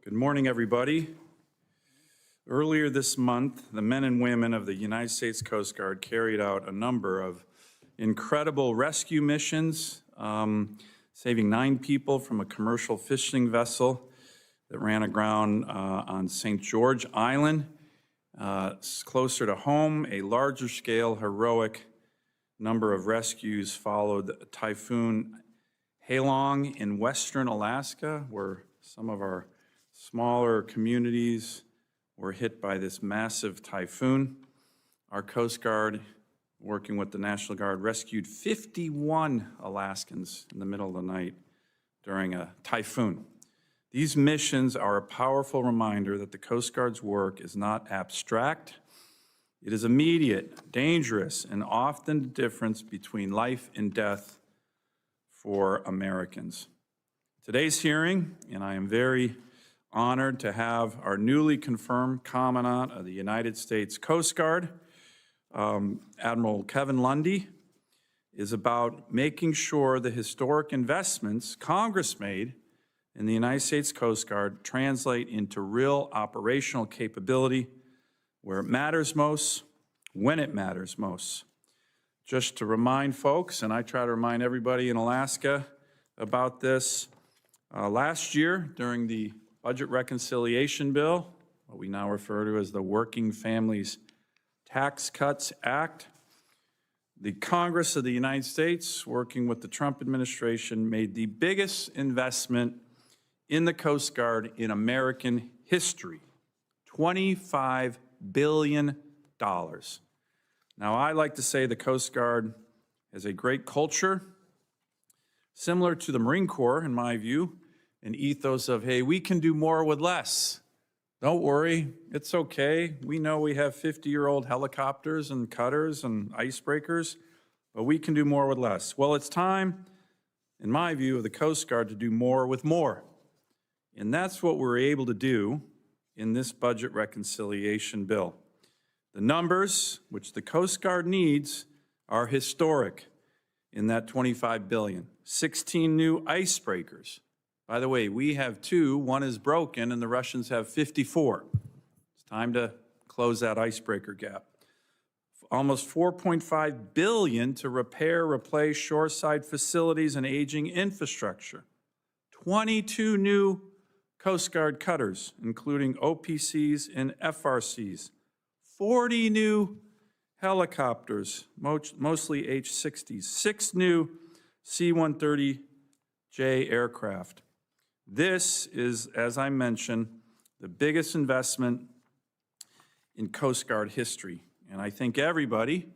Good morning, everybody. Earlier this month, the men and women of the United States Coast Guard carried out a number of incredible rescue missions, saving 9 people from a commercial fishing vessel that ran aground on St. George Island. Closer to home, a larger scale, heroic number of rescues followed Typhoon Halong in western Alaska, where some of our smaller communities were hit by this massive typhoon. Our Coast Guard, working with the National Guard, rescued 51 Alaskans in the middle of the night during a typhoon. These missions are a powerful reminder that the Coast Guard's work is not abstract. It is immediate, dangerous, and often the difference between life and death for Americans. Today's hearing, and I am very honored to have our newly confirmed Commandant of the United States Coast Guard, Admiral Kevin Lunday, is about making sure the historic investments Congress made in the United States Coast Guard translate into real operational capability where it matters most, when it matters most. Just to remind folks, and I try to remind everybody in Alaska about this, last year during the Budget Reconciliation Bill, what we now refer to as the Working Families Tax Cuts Act, the Congress of the United States, working with the Trump administration, made the biggest investment in the Coast Guard in American history, $25 billion. Now, I like to say the Coast Guard has a great culture, similar to the Marine Corps, in my view, an ethos of, hey, we can do more with less. Don't worry, it's okay. We know we have 50-year-old helicopters and cutters and icebreakers, but we can do more with less. Well, it's time, in my view, of the Coast Guard to do more with more. And that's what we're able to do in this budget reconciliation bill. The numbers which the Coast Guard needs are historic in that $25 billion. 16 new icebreakers. By the way, we have 2, one is broken, and the Russians have 54. It's time to close that icebreaker gap. Almost $4.5 billion to repair, replace shoreside facilities and aging infrastructure. 22 new Coast Guard cutters, including OPCs and FRCs. 40 new helicopters, mostly H-60s. 6 new C-130J aircraft. This is, as I mentioned, the biggest investment in Coast Guard history. And I think everybody,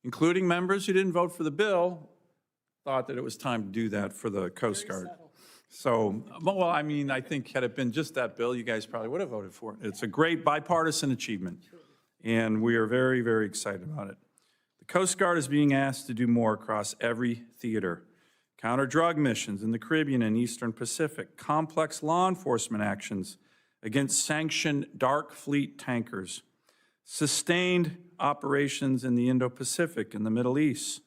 including members who didn't vote for the bill, thought that it was time to do that for the Coast Guard. So, well, I mean, I think had it been just that bill, you guys probably would have voted for it. It's a great bipartisan achievement, and we are very, very excited about it. The Coast Guard is being asked to do more across every theater. Counter-drug missions in the Caribbean and Eastern Pacific, complex law enforcement actions against sanctioned dark fleet tankers, sustained operations in the Indo-Pacific and the Middle East,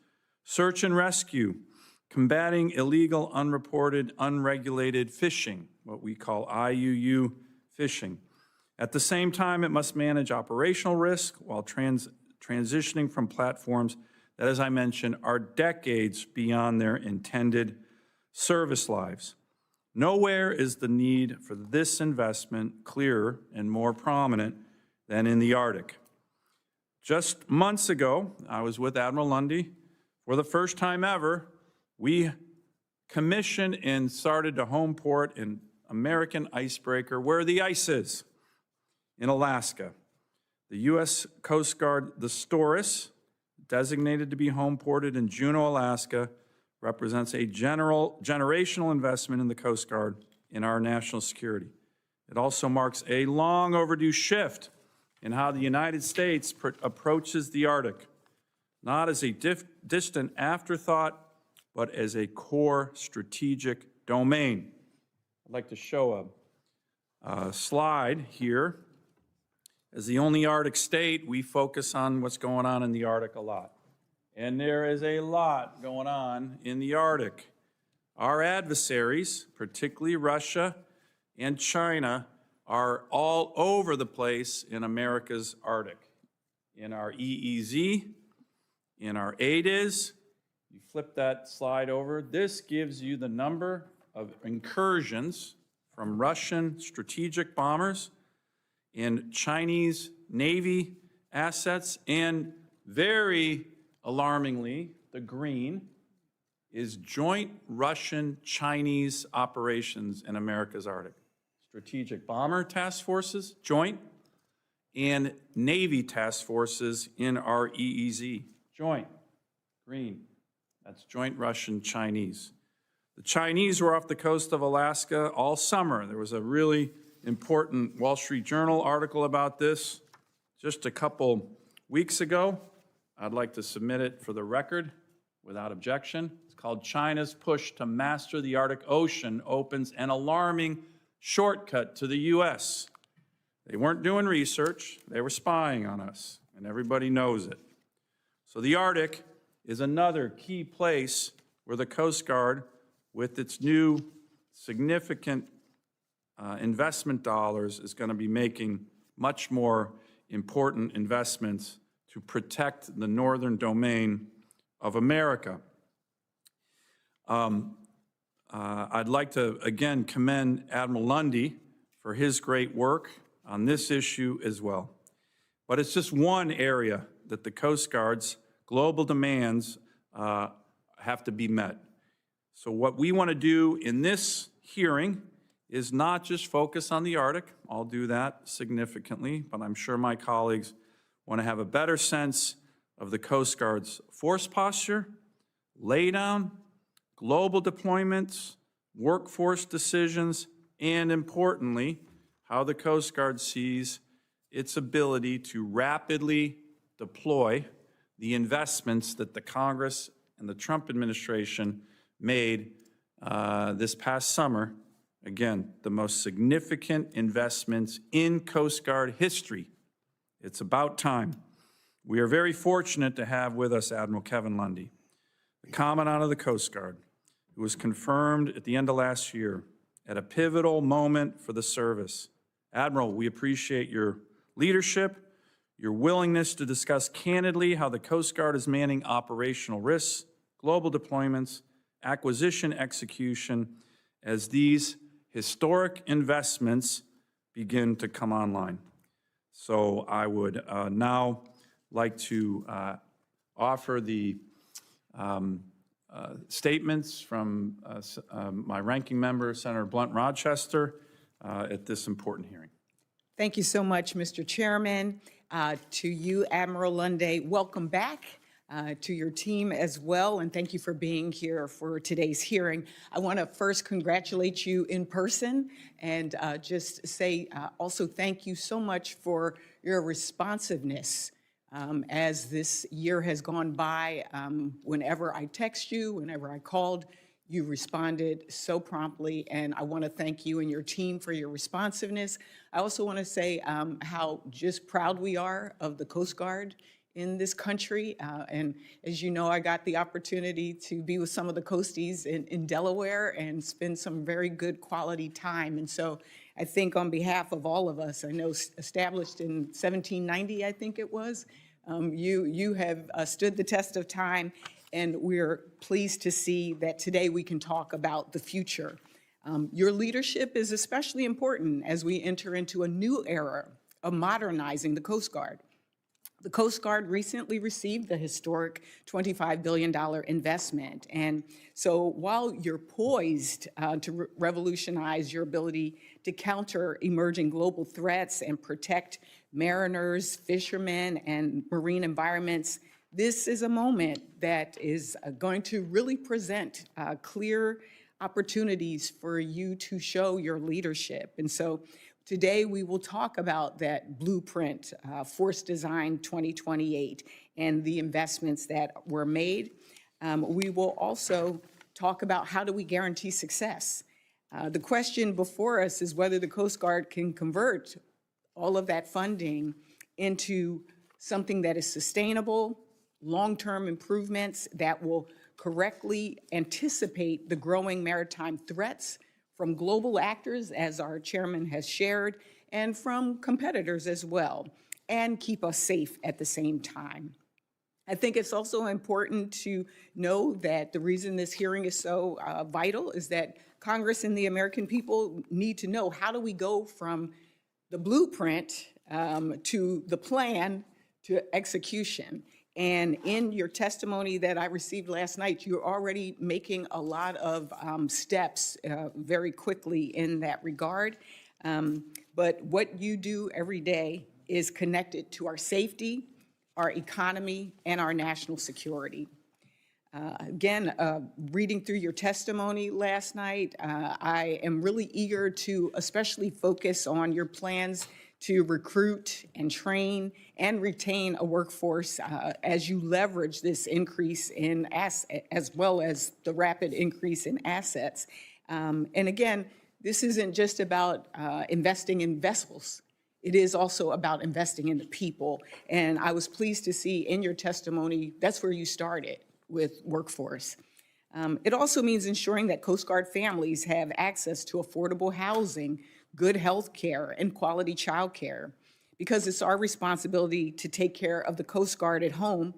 search and rescue, combating illegal, unreported, unregulated fishing, what we call IUU fishing. At the same time, it must manage operational risk while transitioning from platforms that, as I mentioned, are decades beyond their intended service lives. Nowhere is the need for this investment clearer and more prominent than in the Arctic. Just months ago, I was with Admiral Lunday. For the first time ever, we commissioned and started to home port an American icebreaker where the ice is, in Alaska. The U.S. Coast Guard, the Storis, designated to be home ported in Juneau, Alaska, represents a generational investment in the Coast Guard in our national security. It also marks a long overdue shift in how the United States approaches the Arctic, not as a distant afterthought, but as a core strategic domain. I'd like to show a slide here. As the only Arctic state, we focus on what's going on in the Arctic a lot. And there is a lot going on in the Arctic. Our adversaries, particularly Russia and China, are all over the place in America's Arctic. In our EEZ, in our ADIZ, you flip that slide over, this gives you the number of incursions from Russian strategic bombers and Chinese Navy assets, and very alarmingly, the green is joint Russian-Chinese operations in America's Arctic. Strategic bomber task forces, joint, and Navy task forces in our EEZ, joint, green. That's joint Russian-Chinese. The Chinese were off the coast of Alaska all summer. There was a really important Wall Street Journal article about this just a couple weeks ago. I'd like to submit it for the record without objection. It's called China's Push to Master the Arctic Ocean Opens an Alarming Shortcut to the U.S. They weren't doing research, they were spying on us, and everybody knows it. So the Arctic is another key place where the Coast Guard, with its new significant investment dollars, is going to be making much more important investments to protect the northern domain of America. I'd like to, again, commend Admiral Lunday for his great work on this issue as well. But it's just one area that the Coast Guard's global demands have to be met. So what we want to do in this hearing is not just focus on the Arctic. I'll do that significantly, but I'm sure my colleagues want to have a better sense of the Coast Guard's force posture, laydown, global deployments, workforce decisions, and importantly, how the Coast Guard sees its ability to rapidly deploy the investments that the Congress and the Trump administration made this past summer. Again, the most significant investments in Coast Guard history. It's about time. We are very fortunate to have with us Admiral Kevin Lunday, the Commandant of the Coast Guard, who was confirmed at the end of last year at a pivotal moment for the service. Admiral, we appreciate your leadership, your willingness to discuss candidly how the Coast Guard is managing operational risks, global deployments, acquisition execution, as these historic investments begin to come online. So I would now like to offer the statements from my ranking member, Senator Blunt Rochester, at this important hearing. Thank you so much, Mr. Chairman. To you, Admiral Lunday, welcome back. To your team as well, and thank you for being here for today's hearing. I want to first congratulate you in person and just say also thank you so much for your responsiveness as this year has gone by. Whenever I text you, whenever I called, you responded so promptly, and I want to thank you and your team for your responsiveness. I also want to say how just proud we are of the Coast Guard in this country. And as you know, I got the opportunity to be with some of the Coasties in Delaware and spend some very good quality time. And so I think on behalf of all of us, I know established in 1790, I think it was, you have stood the test of time, and we're pleased to see that today we can talk about the future. Your leadership is especially important as we enter into a new era of modernizing the Coast Guard. The Coast Guard recently received the historic $25 billion investment. And so while you're poised to revolutionize your ability to counter emerging global threats and protect mariners, fishermen, and marine environments, this is a moment that is going to really present clear opportunities for you to show your leadership. And so today, we will talk about that blueprint, Force Design 2028, and the investments that were made. We will also talk about how do we guarantee success. The question before us is whether the Coast Guard can convert all of that funding into something that is sustainable, long-term improvements that will correctly anticipate the growing maritime threats from global actors, as our chairman has shared, and from competitors as well, and keep us safe at the same time. I think it's also important to know that the reason this hearing is so vital is that Congress and the American people need to know, how do we go from the blueprint to the plan to execution? And in your testimony that I received last night, you're already making a lot of steps very quickly in that regard. But what you do every day is connected to our safety, our economy, and our national security. Again, reading through your testimony last night, I am really eager to especially focus on your plans to recruit and train and retain a workforce as you leverage this increase in assets, as well as the rapid increase in assets. And again, this isn't just about investing in vessels. It is also about investing in the people. And I was pleased to see in your testimony, that's where you started with workforce. It also means ensuring that Coast Guard families have access to affordable housing, good health care, and quality child care, because it's our responsibility to take care of the Coast Guard at home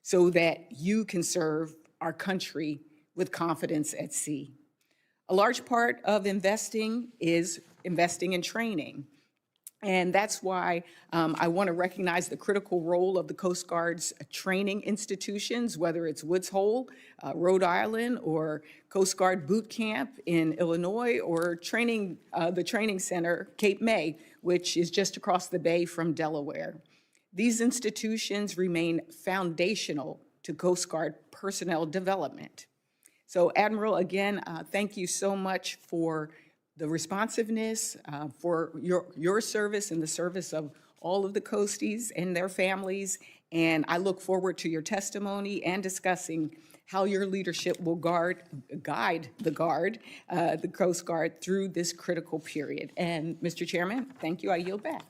so that you can serve our country with confidence at sea. A large part of investing is investing in training. And that's why I want to recognize the critical role of the Coast Guard's training institutions, whether it's Woods Hole, Rhode Island, or Coast Guard Boot Camp in Illinois, or the training center, Cape May, which is just across the bay from Delaware. These institutions remain foundational to Coast Guard personnel development. So, Admiral, again, thank you so much for the responsiveness, for your service and the service of all of the Coasties and their families. And I look forward to your testimony and discussing how your leadership will guide the Coast Guard through this critical period. And Mr. Chairman, thank you. I yield back.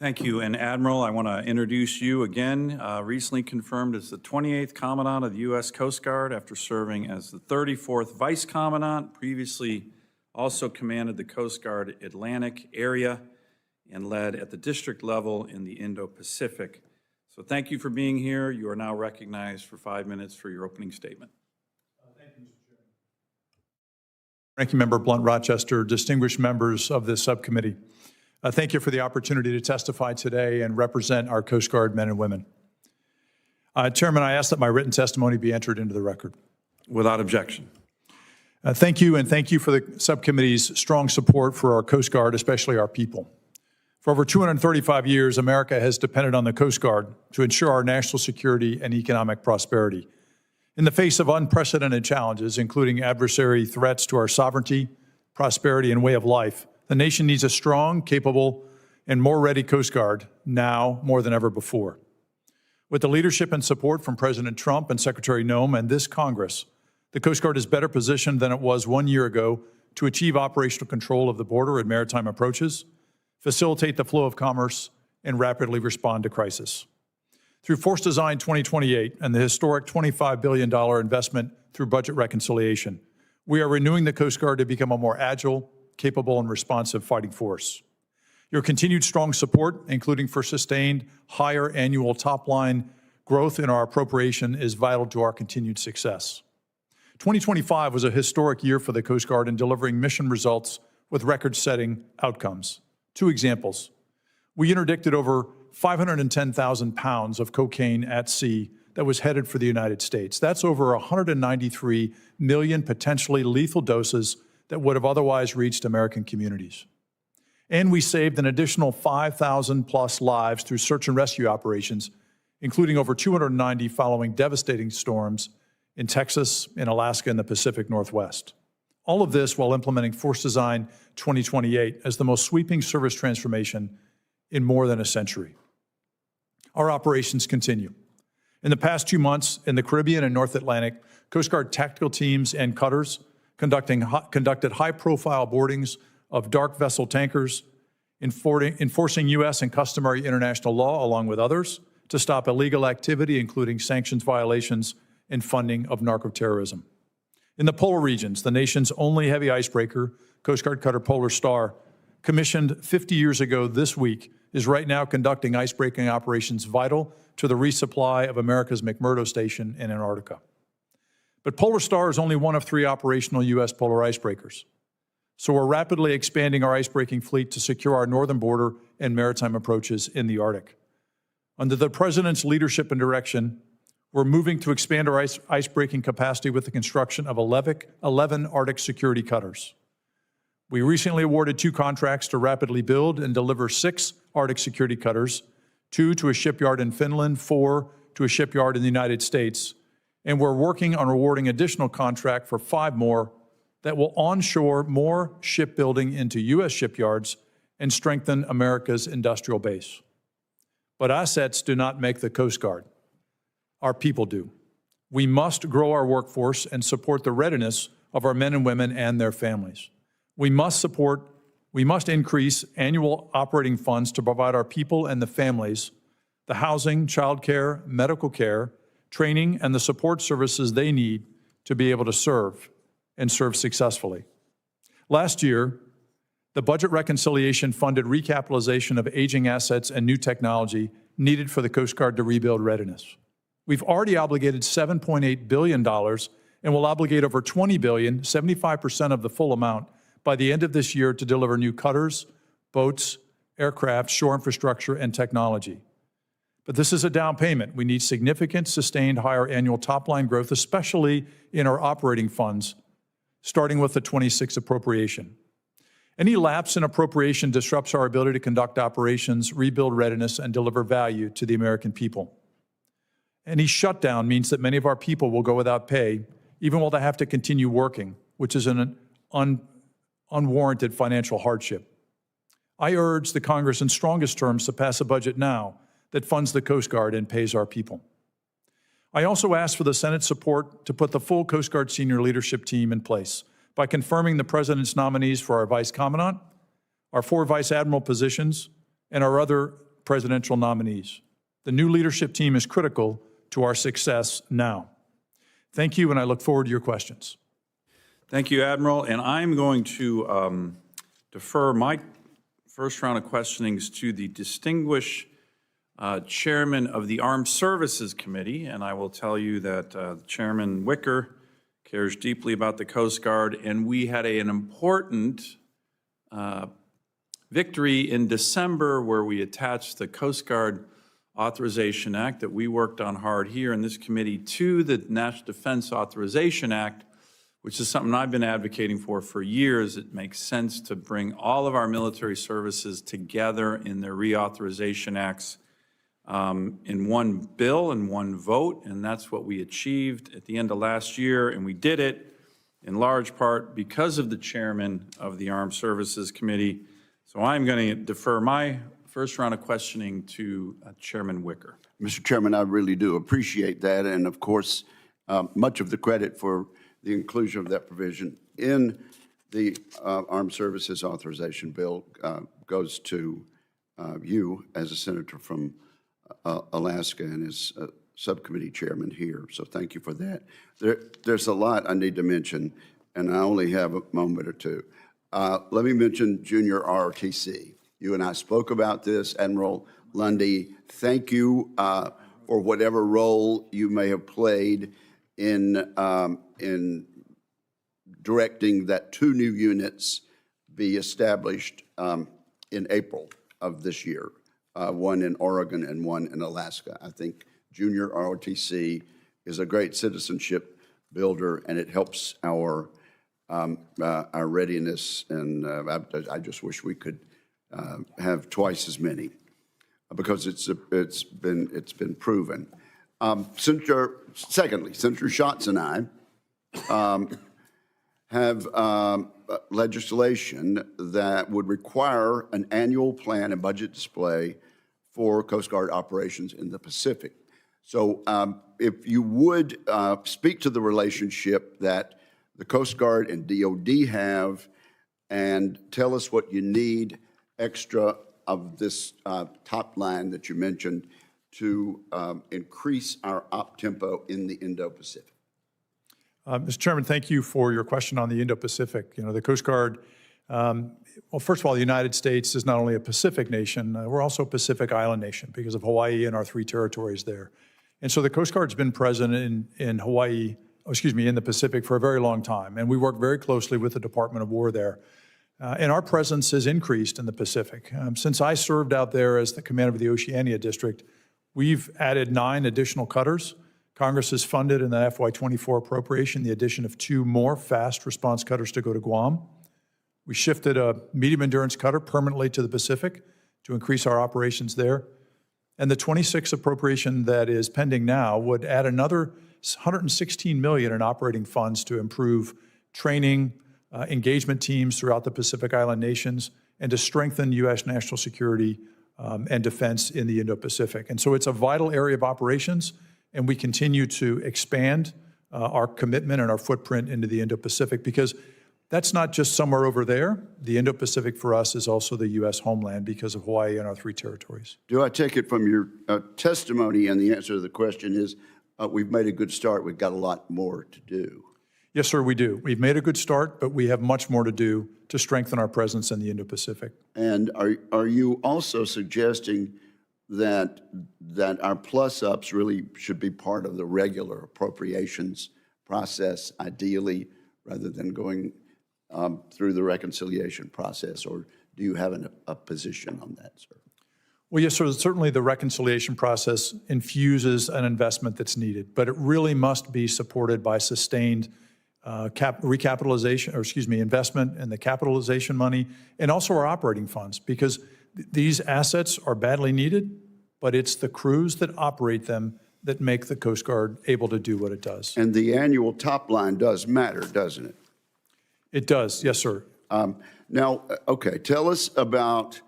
Thank you. And Admiral, I want to introduce you again, recently confirmed as the 28th Commandant of the U.S. Coast Guard after serving as the 34th Vice Commandant, previously also commanded the Coast Guard Atlantic area and led at the district level in the Indo-Pacific. So thank you for being here. You are now recognized for 5 minutes for your opening statement. Thank you, Mr. Chairman. Ranking Member Blunt Rochester, distinguished members of this subcommittee, thank you for the opportunity to testify today and represent our Coast Guard men and women. Chairman, I ask that my written testimony be entered into the record. Without objection. Thank you, and thank you for the subcommittee's strong support for our Coast Guard, especially our people. For over 235 years, America has depended on the Coast Guard to ensure our national security and economic prosperity. In the face of unprecedented challenges, including adversary threats to our sovereignty, prosperity, and way of life, the nation needs a strong, capable, and more ready Coast Guard now more than ever before. With the leadership and support from President Trump and Secretary Noem and this Congress, the Coast Guard is better positioned than it was 1 year ago to achieve operational control of the border and maritime approaches, facilitate the flow of commerce, and rapidly respond to crisis. Through Force Design 2028 and the historic $25 billion investment through budget reconciliation, we are renewing the Coast Guard to become a more agile, capable, and responsive fighting force. Your continued strong support, including for sustained higher annual top-line growth in our appropriation, is vital to our continued success. 2025 was a historic year for the Coast Guard in delivering mission results with record-setting outcomes. 2 examples. We interdicted over 510,000 pounds of cocaine at sea that was headed for the United States. That's over 193 million potentially lethal doses that would have otherwise reached American communities. And we saved an additional 5,000 plus lives through search and rescue operations, including over 290 following devastating storms in Texas, in Alaska, and the Pacific Northwest. All of this while implementing Force Design 2028 as the most sweeping service transformation in more than a century. Our operations continue. In the past 2 months, in the Caribbean and North Atlantic, Coast Guard tactical teams and cutters conducted high-profile boardings of dark vessel tankers, enforcing U.S. and customary international law, along with others, to stop illegal activity, including sanctions violations and funding of narco-terrorism. In the polar regions, the nation's only heavy icebreaker, Coast Guard cutter Polar Star, commissioned 50 years ago this week, is right now conducting icebreaking operations vital to the resupply of America's McMurdo Station in Antarctica. But Polar Star is only one of 3 operational U.S. polar icebreakers. So we're rapidly expanding our icebreaking fleet to secure our northern border and maritime approaches in the Arctic. Under the President's leadership and direction, we're moving to expand our icebreaking capacity with the construction of 11 Arctic security cutters. We recently awarded 2 contracts to rapidly build and deliver 6 Arctic security cutters, 2 to a shipyard in Finland, 4 to a shipyard in the United States, and we're working on awarding additional contract for 5 more that will onshore more shipbuilding into U.S. shipyards and strengthen America's industrial base. But assets do not make the Coast Guard. Our people do. We must grow our workforce and support the readiness of our men and women and their families. We must increase annual operating funds to provide our people and the families the housing, childcare, medical care, training, and the support services they need to be able to serve and serve successfully. Last year, the budget reconciliation funded recapitalization of aging assets and new technology needed for the Coast Guard to rebuild readiness. We've already obligated $7.8 billion and will obligate over $20 billion, 75% of the full amount, by the end of this year to deliver new cutters, boats, aircraft, shore infrastructure, and technology. But this is a down payment. We need significant, sustained, higher annual top-line growth, especially in our operating funds, starting with the 26 appropriation. Any lapse in appropriation disrupts our ability to conduct operations, rebuild readiness, and deliver value to the American people. Any shutdown means that many of our people will go without pay, even while they have to continue working, which is an unwarranted financial hardship. I urge the Congress in strongest terms to pass a budget now that funds the Coast Guard and pays our people. I also ask for the Senate's support to put the full Coast Guard senior leadership team in place by confirming the President's nominees for our Vice Commandant, our 4 Vice Admiral positions, and our other presidential nominees. The new leadership team is critical to our success now. Thank you, and I look forward to your questions. Thank you, Admiral. And I'm going to defer my first round of questionings to the distinguished Chairman of the Armed Services Committee, and I will tell you that Chairman Wicker cares deeply about the Coast Guard, and we had an important victory in December where we attached the Coast Guard Authorization Act that we worked on hard here in this committee to the National Defense Authorization Act, which is something I've been advocating for years. It makes sense to bring all of our military services together in their reauthorization acts in one bill and one vote, and that's what we achieved at the end of last year, and we did it in large part because of the chairman of the Armed Services Committee. So I'm going to defer my first round of questioning to Chairman Wicker. Mr. Chairman, I really do appreciate that, and of course, much of the credit for the inclusion of that provision in the Armed Services Authorization Bill goes to you as a senator from Alaska and as subcommittee chairman here, so thank you for that. There's a lot I need to mention, and I only have a moment or two. Let me mention junior ROTC. You and I spoke about this. Admiral Lunday, thank you for whatever role you may have played in directing that 2 new units be established in April of this year. One in Oregon and one in Alaska. I think junior ROTC is a great citizenship builder, and it helps our readiness. And I just wish we could have twice as many because it's been proven. Secondly, Senator Schatz and I have legislation that would require an annual plan and budget display for Coast Guard operations in the Pacific. So if you would speak to the relationship that the Coast Guard and DOD have and tell us what you need extra of this top line that you mentioned to increase our op tempo in the Indo-Pacific. Mr. Chairman, thank you for your question on the Indo-Pacific. You know, the Coast Guard Well, first of all, the United States is not only a Pacific nation, we're also a Pacific island nation because of Hawaii and our 3 territories there. And so the Coast Guard's been present in Hawaii, in the Pacific for a very long time. And we work very closely with the Department of War there. And our presence has increased in the Pacific. Since I served out there as the commander of the Oceania District, we've added 9 additional cutters. Congress has funded in the FY24 appropriation the addition of 2 more fast response cutters to go to Guam. We shifted a medium endurance cutter permanently to the Pacific to increase our operations there. And the 26 appropriation that is pending now would add another $116 million in operating funds to improve training, engagement teams throughout the Pacific Island nations, and to strengthen U.S. national security and defense in the Indo-Pacific. And so it's a vital area of operations, and we continue to expand our commitment and our footprint into the Indo-Pacific because that's not just somewhere over there. The Indo-Pacific for us is also the U.S. homeland because of Hawaii and our 3 territories. Do I take it from your testimony and the answer to the question is we've made a good start, we've got a lot more to do? Yes, sir, we do. We've made a good start, but we have much more to do to strengthen our presence in the Indo-Pacific. And are you also suggesting that our plus-ups really should be part of the regular appropriations process, ideally, rather than going through the reconciliation process, or do you have a position on that, sir? Well, yes, sir, certainly the reconciliation process infuses an investment that's needed, but it really must be supported by sustained investment in the capitalization money and also our operating funds, because these assets are badly needed, but it's the crews that operate them that make the Coast Guard able to do what it does. And the annual top line does matter, doesn't it? It does, yes, sir. Now, okay, tell us about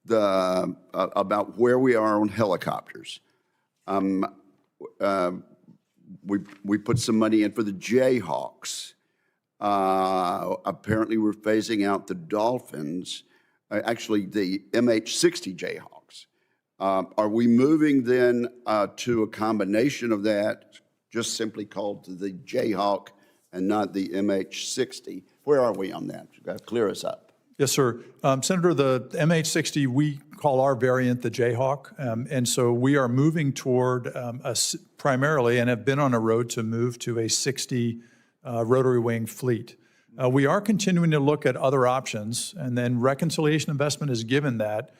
about where we are on helicopters. We put some money in for the Jayhawks. Apparently, we're phasing out the Dolphins, actually the MH-60 Jayhawks. Are we moving then to a combination of that, just simply called the Jayhawk and not the MH-60? Where are we on that? You've got to clear us up. Yes, sir. Senator, the MH-60, we call our variant the Jayhawk, and so we are moving toward primarily, and have been on a road to move to a 60 rotary wing fleet. We are continuing to look at other options, and then reconciliation investment is given that,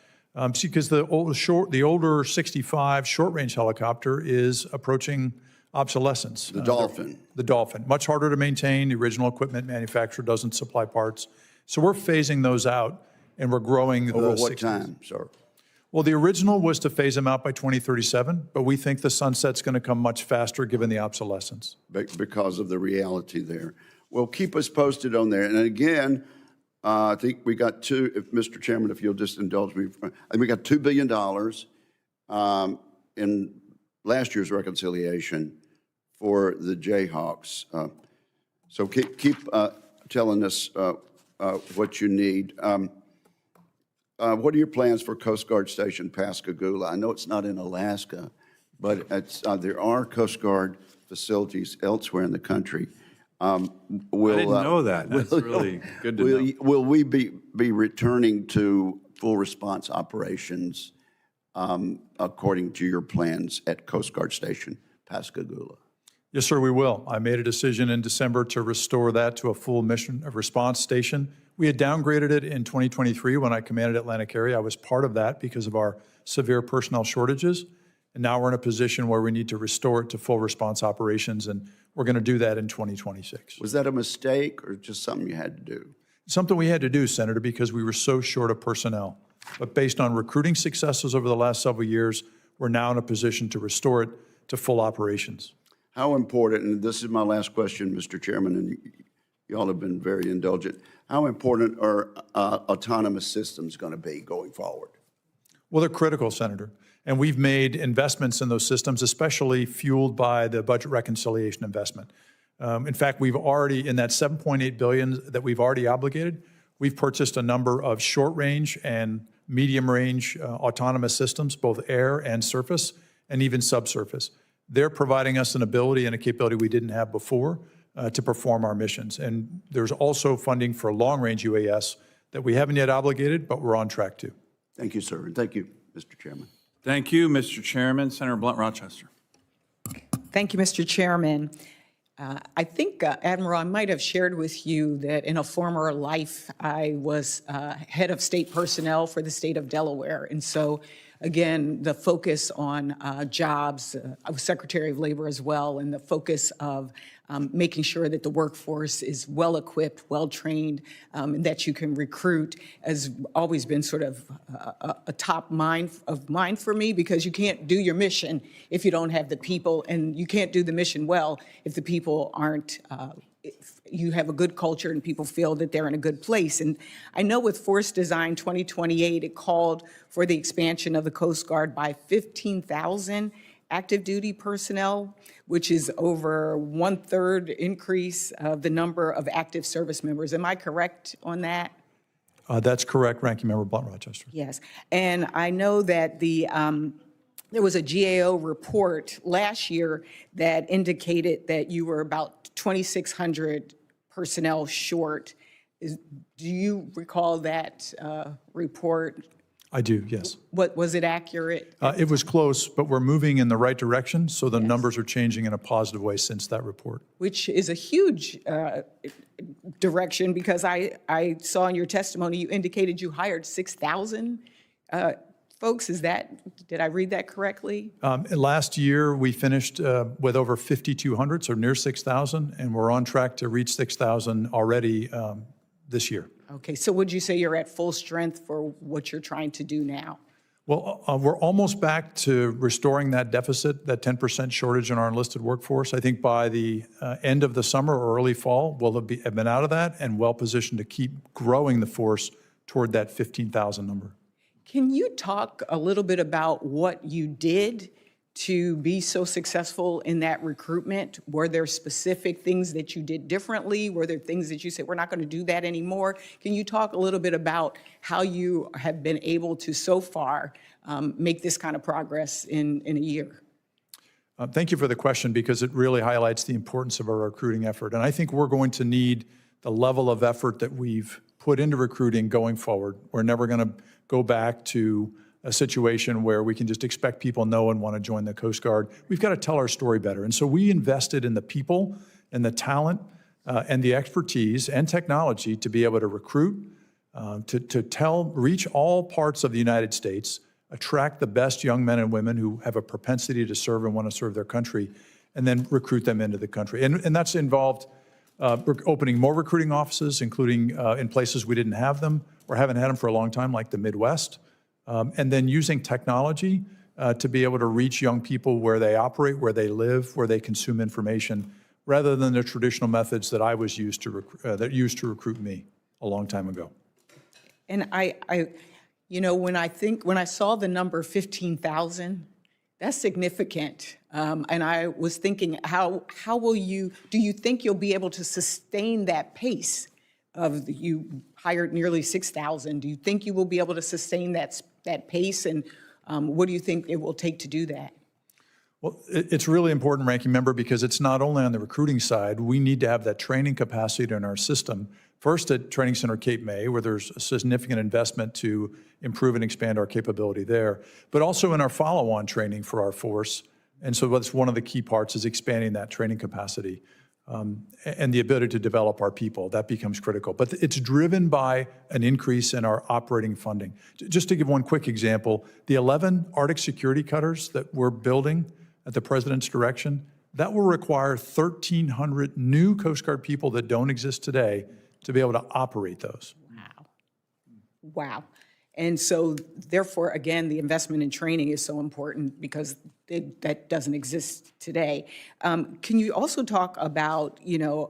because the older 65 short-range helicopter is approaching obsolescence. The Dolphin. The Dolphin. Much harder to maintain. The original equipment manufacturer doesn't supply parts. So we're phasing those out, and we're growing the 60s. Over what time, sir? Well, the original was to phase them out by 2037, but we think the sunset's going to come much faster given the obsolescence. Because of the reality there. Well, keep us posted on there. And again, I think we got if Mr. Chairman, if you'll just indulge me, I think we got $2 billion in last year's reconciliation for the Jayhawks. So keep telling us what you need. What are your plans for Coast Guard Station Pascagoula? I know it's not in Alaska, but there are Coast Guard facilities elsewhere in the country. I didn't know that. That's really good to know. Will we be returning to full response operations according to your plans at Coast Guard Station Pascagoula? Yes, sir, we will. I made a decision in December to restore that to a full mission of response station. We had downgraded it in 2023 when I commanded Atlantic Area. I was part of that because of our severe personnel shortages. And now we're in a position where we need to restore it to full response operations, and we're going to do that in 2026. Was that a mistake or just something you had to do? Something we had to do, Senator, because we were so short of personnel. But based on recruiting successes over the last several years, we're now in a position to restore it to full operations. How important, and this is my last question, Mr. Chairman, and you all have been very indulgent, how important are autonomous systems going to be going forward? Well, they're critical, Senator. And we've made investments in those systems, especially fueled by the budget reconciliation investment. In fact, we've already, in that $7.8 billion that we've already obligated, we've purchased a number of short-range and medium-range autonomous systems, both air and surface, and even subsurface. They're providing us an ability and a capability we didn't have before to perform our missions. And there's also funding for long-range UAS that we haven't yet obligated, but we're on track to. Thank you, sir, and thank you, Mr. Chairman. Thank you, Mr. Chairman. Senator Blunt Rochester. Thank you, Mr. Chairman. I think, Admiral, I might have shared with you that in a former life, I was head of state personnel for the state of Delaware. And so, again, the focus on jobs, I was Secretary of Labor as well, and the focus of making sure that the workforce is well-equipped, well-trained, and that you can recruit has always been sort of a top mind for me, because you can't do your mission if you don't have the people, and you can't do the mission well if the people aren't, if you have a good culture and people feel that they're in a good place. And I know with Force Design 2028, it called for the expansion of the Coast Guard by 15,000 active duty personnel, which is over 1/3 increase of the number of active service members. Am I correct on that? That's correct, Ranking Member Blunt Rochester. Yes. And I know that there was a GAO report last year that indicated that you were about 2,600 personnel short. Do you recall that report? I do, yes. What, was it accurate? It was close, but we're moving in the right direction, so the numbers are changing in a positive way since that report. Which is a huge direction, because I saw in your testimony you indicated you hired 6,000 folks. Did I read that correctly? Last year, we finished with over 5,200, so near 6,000, and we're on track to reach 6,000 already this year. Okay, so would you say you're at full strength for what you're trying to do now? Well, we're almost back to restoring that deficit, that 10% shortage in our enlisted workforce. I think by the end of the summer or early fall, we'll have been out of that and well-positioned to keep growing the force toward that 15,000 number. Can you talk a little bit about what you did to be so successful in that recruitment? Were there specific things that you did differently? Were there things that you said, we're not going to do that anymore? Can you talk a little bit about how you have been able to so far make this kind of progress in a year? Thank you for the question, because it really highlights the importance of our recruiting effort. And I think we're going to need the level of effort that we've put into recruiting going forward. We're never going to go back to a situation where we can just expect people know and want to join the Coast Guard. We've got to tell our story better. And so we invested in the people and the talent and the expertise and technology to be able to recruit, to reach all parts of the United States, attract the best young men and women who have a propensity to serve and want to serve their country, and then recruit them into the country. And that's involved opening more recruiting offices, including in places we didn't have them or haven't had them for a long time, like the Midwest. And then using technology to be able to reach young people where they operate, where they live, where they consume information, rather than the traditional methods that I was used to recruit me a long time ago. And when I saw the number 15,000, that's significant. And I was thinking, how do you think you'll be able to sustain that pace of you hired nearly 6,000? Do you think you will be able to sustain that pace? And what do you think it will take to do that? Well, it's really important, Ranking Member, because it's not only on the recruiting side. We need to have that training capacity in our system. First at Training Center Cape May, where there's a significant investment to improve and expand our capability there, but also in our follow-on training for our force. And so that's one of the key parts, is expanding that training capacity and the ability to develop our people. That becomes critical. But it's driven by an increase in our operating funding. Just to give one quick example, the 11 Arctic security cutters that we're building at the President's direction, that will require 1,300 new Coast Guard people that don't exist today to be able to operate those. Wow. And so therefore, again, the investment in training is so important, because that doesn't exist today. Can you also talk about,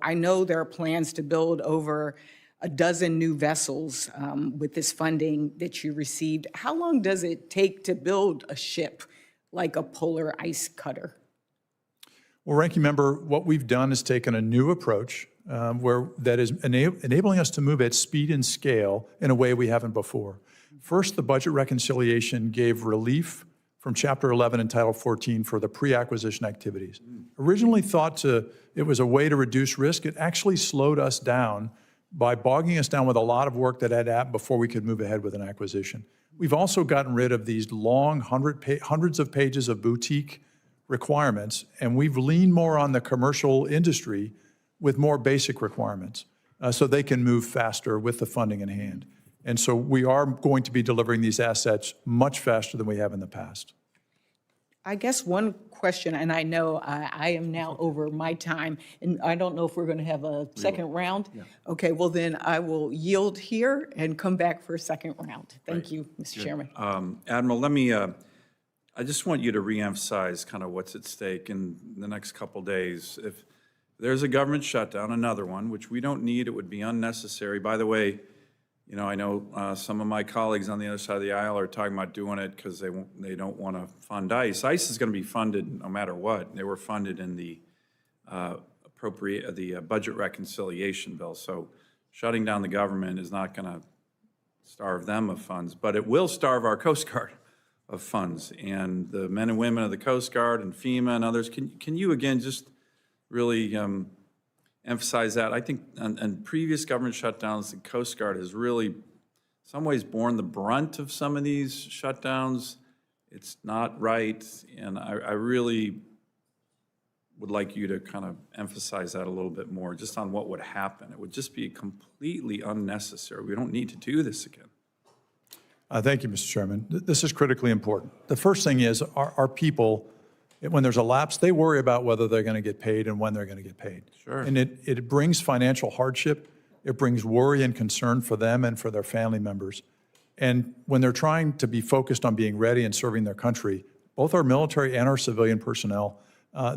I know there are plans to build over a dozen new vessels with this funding that you received. How long does it take to build a ship like a polar ice cutter? Well, Ranking Member, what we've done is taken a new approach that is enabling us to move at speed and scale in a way we haven't before. First, the budget reconciliation gave relief from Chapter 11 and Title 14 for the pre-acquisition activities. Originally thought it was a way to reduce risk, it actually slowed us down by bogging us down with a lot of work that had happened before we could move ahead with an acquisition. We've also gotten rid of these long hundreds of pages of boutique requirements, and we've leaned more on the commercial industry with more basic requirements so they can move faster with the funding in hand. And so we are going to be delivering these assets much faster than we have in the past. I guess one question, and I know I am now over my time, and I don't know if we're going to have a second round. Yeah. Okay, well then I will yield here and come back for a second round. Thank you, Mr. Chairman. Admiral, let me, I just want you to reemphasize kind of what's at stake in the next couple days. If there's a government shutdown, another one, which we don't need, it would be unnecessary. By the way, you know, I know some of my colleagues on the other side of the aisle are talking about doing it because they don't want to fund ICE. ICE is going to be funded no matter what. They were funded in the budget reconciliation bill. So shutting down the government is not going to starve them of funds, but it will starve our Coast Guard of funds. And the men and women of the Coast Guard and FEMA and others, can you again just really emphasize that? I think on previous government shutdowns, the Coast Guard has really, in some ways, borne the brunt of some of these shutdowns. It's not right, and I really would like you to kind of emphasize that a little bit more, just on what would happen. It would just be completely unnecessary. We don't need to do this again. Thank you, Mr. Chairman. This is critically important. The first thing is our people, when there's a lapse, they worry about whether they're going to get paid and when they're going to get paid. Sure. And it brings financial hardship. It brings worry and concern for them and for their family members. And when they're trying to be focused on being ready and serving their country, both our military and our civilian personnel,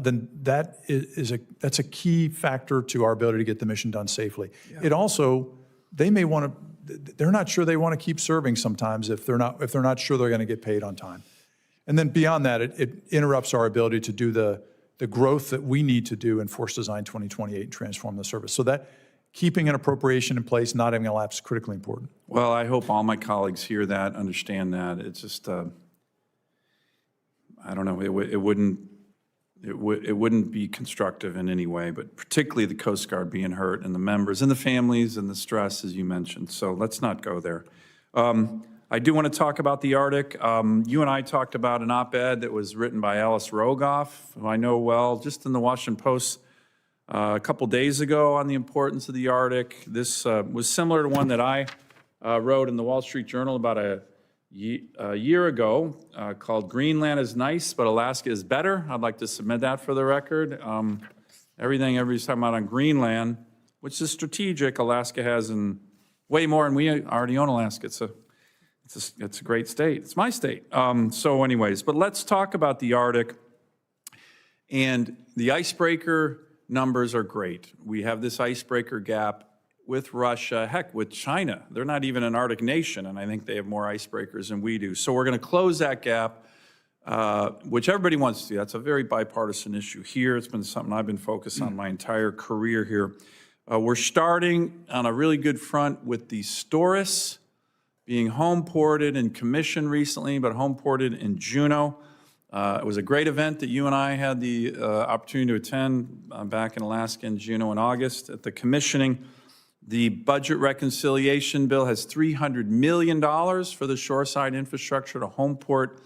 then that's a key factor to our ability to get the mission done safely. Yeah. It also, they're not sure they want to keep serving sometimes if they're not sure they're going to get paid on time. And then beyond that, it interrupts our ability to do the growth that we need to do in Force Design 2028 and transform the service. So that keeping an appropriation in place, not having a lapse is critically important. Well, I hope all my colleagues hear that, understand that. It's just, I don't know, it wouldn't be constructive in any way, but particularly the Coast Guard being hurt and the members and the families and the stress, as you mentioned. So let's not go there. I do want to talk about the Arctic. You and I talked about an op-ed that was written by Alice Rogoff, who I know well, just in the Washington Post a couple days ago on the importance of the Arctic. This was similar to one that I wrote in the Wall Street Journal about a year ago called Greenland is Nice, but Alaska is Better. I'd like to submit that for the record. Everything everybody's talking about on Greenland, which is strategic, Alaska has in way more, and we already own Alaska. It's a great state. It's my state. So anyways, but let's talk about the Arctic. And the icebreaker numbers are great. We have this icebreaker gap with Russia, heck, with China. They're not even an Arctic nation, and I think they have more icebreakers than we do. So we're going to close that gap, which everybody wants to. That's a very bipartisan issue here. It's been something I've been focused on my entire career here. We're starting on a really good front with the Storis being home ported and commissioned recently, but home ported in Juneau. It was a great event that you and I had the opportunity to attend back in Alaska in Juneau in August at the commissioning. The budget reconciliation bill has $300 million for the shoreside infrastructure to home port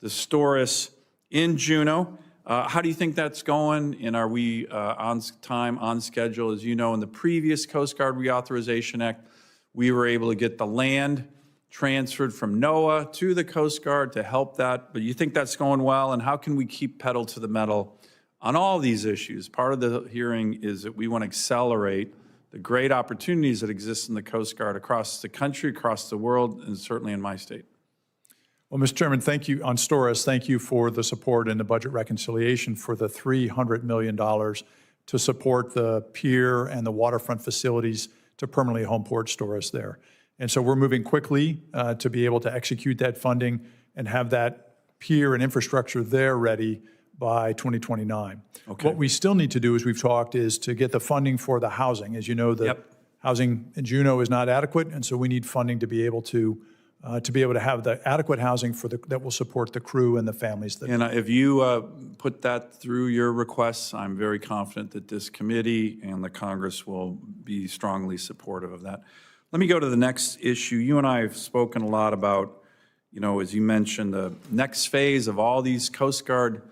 the Storis in Juneau. How do you think that's going? And are we on time, on schedule? As you know, in the previous Coast Guard Reauthorization Act, we were able to get the land transferred from NOAA to the Coast Guard to help that. But you think that's going well? And how can we keep pedal to the metal on all these issues? Part of the hearing is that we want to accelerate the great opportunities that exist in the Coast Guard across the country, across the world, and certainly in my state. Well, Mr. Chairman, thank you. On Storis, thank you for the support in the budget reconciliation for the $300 million to support the pier and the waterfront facilities to permanently home port Storis there. And so we're moving quickly to be able to execute that funding and have that pier and infrastructure there ready by 2029. Okay. What we still need to do, as we've talked, is to get the funding for the housing. As you know, the housing in Juneau is not adequate, and so we need funding to be able to to be able to have the adequate housing that will support the crew and the families. And if you put that through your requests, I'm very confident that this committee and the Congress will be strongly supportive of that. Let me go to the next issue. You and I have spoken a lot about, as you mentioned, the next phase of all these Coast Guard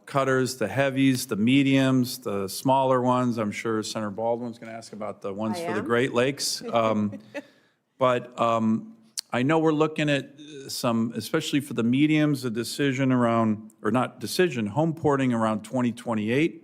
cutters, the heavies, the mediums, the smaller ones. I'm sure Senator Baldwin's going to ask about the ones for the Great Lakes. But I know we're looking at some, especially for the mediums, a decision around, or not decision, home porting around 2028.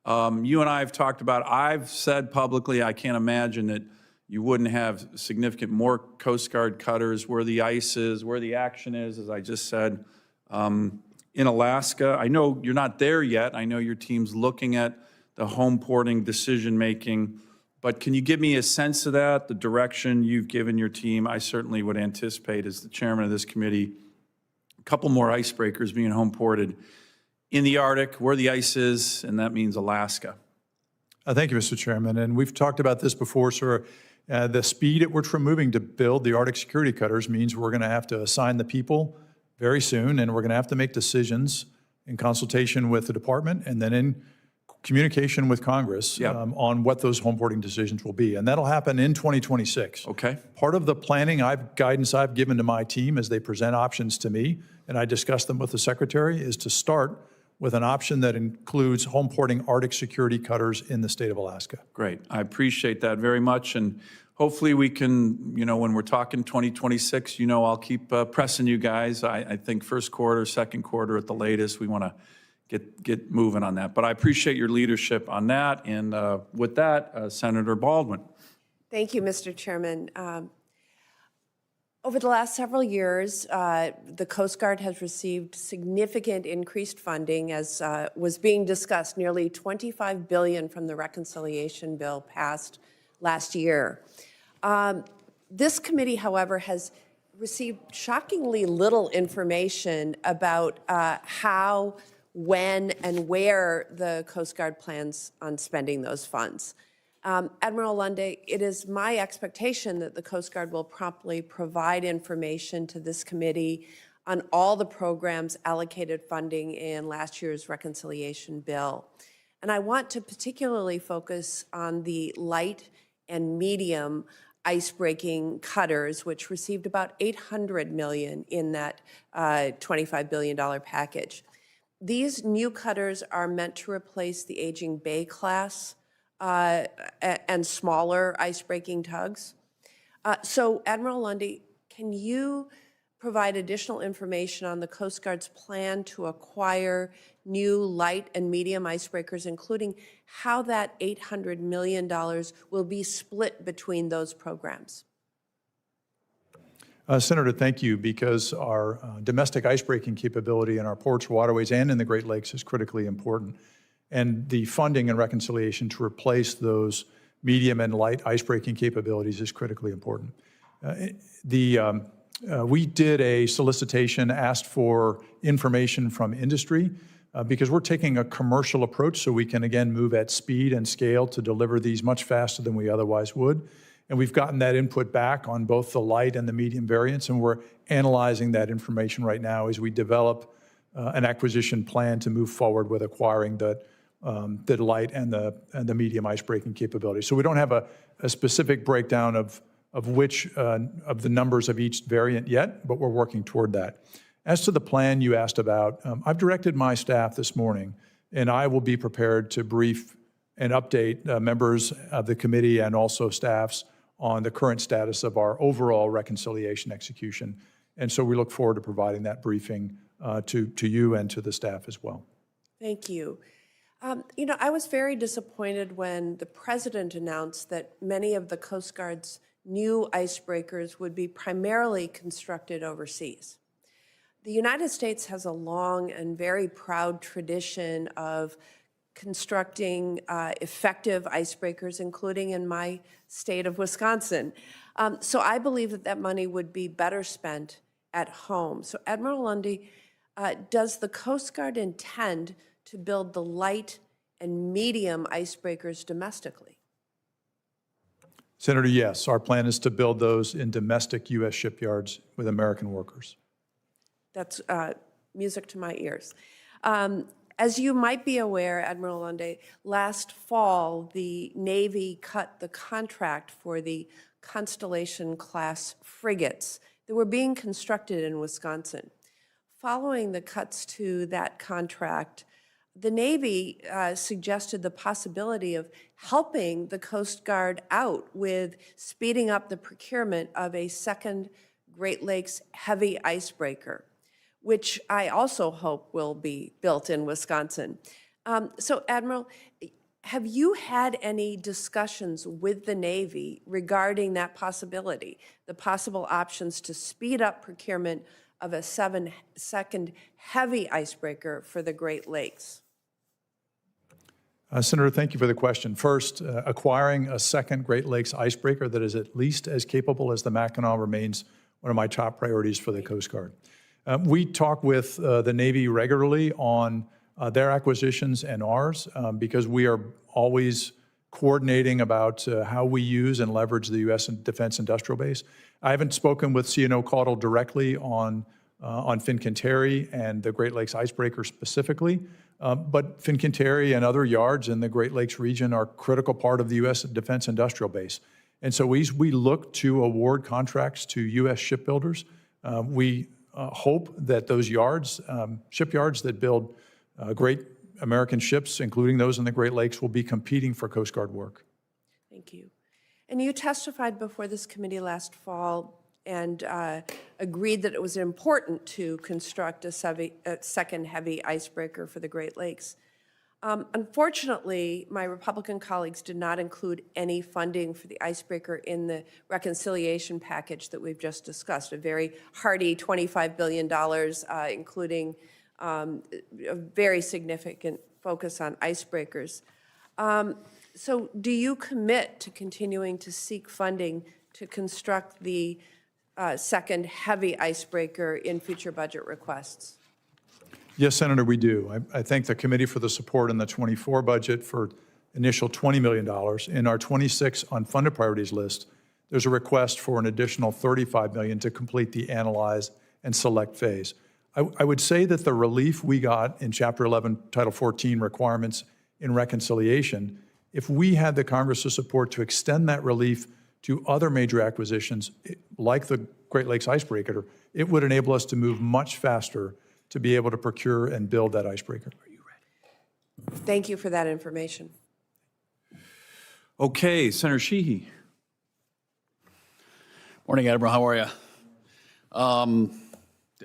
You and I have talked about, I've said publicly, I can't imagine that you wouldn't have significant more Coast Guard cutters where the ice is, where the action is, as I just said. In Alaska, I know you're not there yet. I know your team's looking at the home porting decision-making. But can you give me a sense of that, the direction you've given your team? I certainly would anticipate, as the chairman of this committee, a couple more icebreakers being home ported in the Arctic, where the ice is, and that means Alaska. Thank you, Mr. Chairman. And we've talked about this before, sir. The speed at which we're moving to build the Arctic security cutters means we're going to have to assign the people very soon, and we're going to have to make decisions in consultation with the department and then in communication with Congress on what those home porting decisions will be. And that'll happen in 2026. Okay. Part of the planning guidance I've given to my team as they present options to me, and I discuss them with the Secretary, is to start with an option that includes home porting Arctic security cutters in the state of Alaska. Great. I appreciate that very much. And hopefully we can, when we're talking 2026, I'll keep pressing you guys. I think first quarter, second quarter at the latest, we want to get moving on that. But I appreciate your leadership on that. And with that, Senator Baldwin. Thank you, Mr. Chairman. Over the last several years, the Coast Guard has received significant increased funding, as was being discussed, nearly $25 billion from the reconciliation bill passed last year. This committee, however, has received shockingly little information about how, when, and where the Coast Guard plans on spending those funds. Admiral Lunday, it is my expectation that the Coast Guard will promptly provide information to this committee on all the programs allocated funding in last year's reconciliation bill. And I want to particularly focus on the light and medium ice-breaking cutters, which received about $800 million in that $25 billion package. These new cutters are meant to replace the aging Bay class and smaller ice-breaking tugs. So, Admiral Lunday, can you provide additional information on the Coast Guard's plan to acquire new light and medium icebreakers, including how that $800 million will be split between those programs? Senator, thank you, because our domestic icebreaking capability in our ports, waterways, and in the Great Lakes is critically important. And the funding and reconciliation to replace those medium and light icebreaking capabilities is critically important. We did a solicitation, asked for information from industry, because we're taking a commercial approach so we can, again, move at speed and scale to deliver these much faster than we otherwise would. And we've gotten that input back on both the light and the medium variants, and we're analyzing that information right now as we develop an acquisition plan to move forward with acquiring the light and the medium icebreaking capability. So we don't have a specific breakdown of which of the numbers of each variant yet, but we're working toward that. As to the plan you asked about, I've directed my staff this morning, and I will be prepared to brief and update members of the committee and also staffs on the current status of our overall reconciliation execution. And so we look forward to providing that briefing to you and to the staff as well. Thank you. I was very disappointed when the President announced that many of the Coast Guard's new icebreakers would be primarily constructed overseas. The United States has a long and very proud tradition of constructing effective icebreakers, including in my state of Wisconsin. So I believe that that money would be better spent at home. So Admiral Lunday, does the Coast Guard intend to build the light and medium icebreakers domestically? Senator, yes, our plan is to build those in domestic U.S. shipyards with American workers. That's music to my ears. As you might be aware, Admiral Lunday, last fall, the Navy cut the contract for the Constellation-class frigates that were being constructed in Wisconsin. Following the cuts to that contract, the Navy suggested the possibility of helping the Coast Guard out with speeding up the procurement of a second Great Lakes heavy icebreaker, which I also hope will be built in Wisconsin. So, Admiral, have you had any discussions with the Navy regarding that possibility, the possible options to speed up procurement of a second heavy icebreaker for the Great Lakes? Senator, thank you for the question. First, acquiring a second Great Lakes icebreaker that is at least as capable as the Mackinac remains one of my top priorities for the Coast Guard. We talk with the Navy regularly on their acquisitions and ours because we are always coordinating about how we use and leverage the U.S. Defense Industrial Base. I haven't spoken with CNO Caudle directly on Fincantieri and the Great Lakes icebreaker specifically, but Fincantieri and other yards in the Great Lakes region are a critical part of the U.S. Defense Industrial Base. And so we look to award contracts to U.S. shipbuilders. We hope that those yards, shipyards that build great American ships, including those in the Great Lakes, will be competing for Coast Guard work. Thank you. And you testified before this committee last fall and agreed that it was important to construct a second heavy icebreaker for the Great Lakes. Unfortunately, my Republican colleagues did not include any funding for the icebreaker in the reconciliation package that we've just discussed, a very hearty $25 billion, including a very significant focus on icebreakers. So do you commit to continuing to seek funding to construct the second heavy icebreaker in future budget requests? Yes, Senator, we do. I thank the committee for the support in the 24 budget for initial $20 million. In our 26 unfunded priorities list, there's a request for an additional $35 million to complete the analyze and select phase. I would say that the relief we got in Chapter 11, Title 14 requirements in reconciliation, if we had the Congress's support to extend that relief to other major acquisitions, like the Great Lakes icebreaker, it would enable us to move much faster to be able to procure and build that icebreaker. Are you ready? Thank you for that information. Okay, Senator Sheehy. Morning, Admiral. How are you?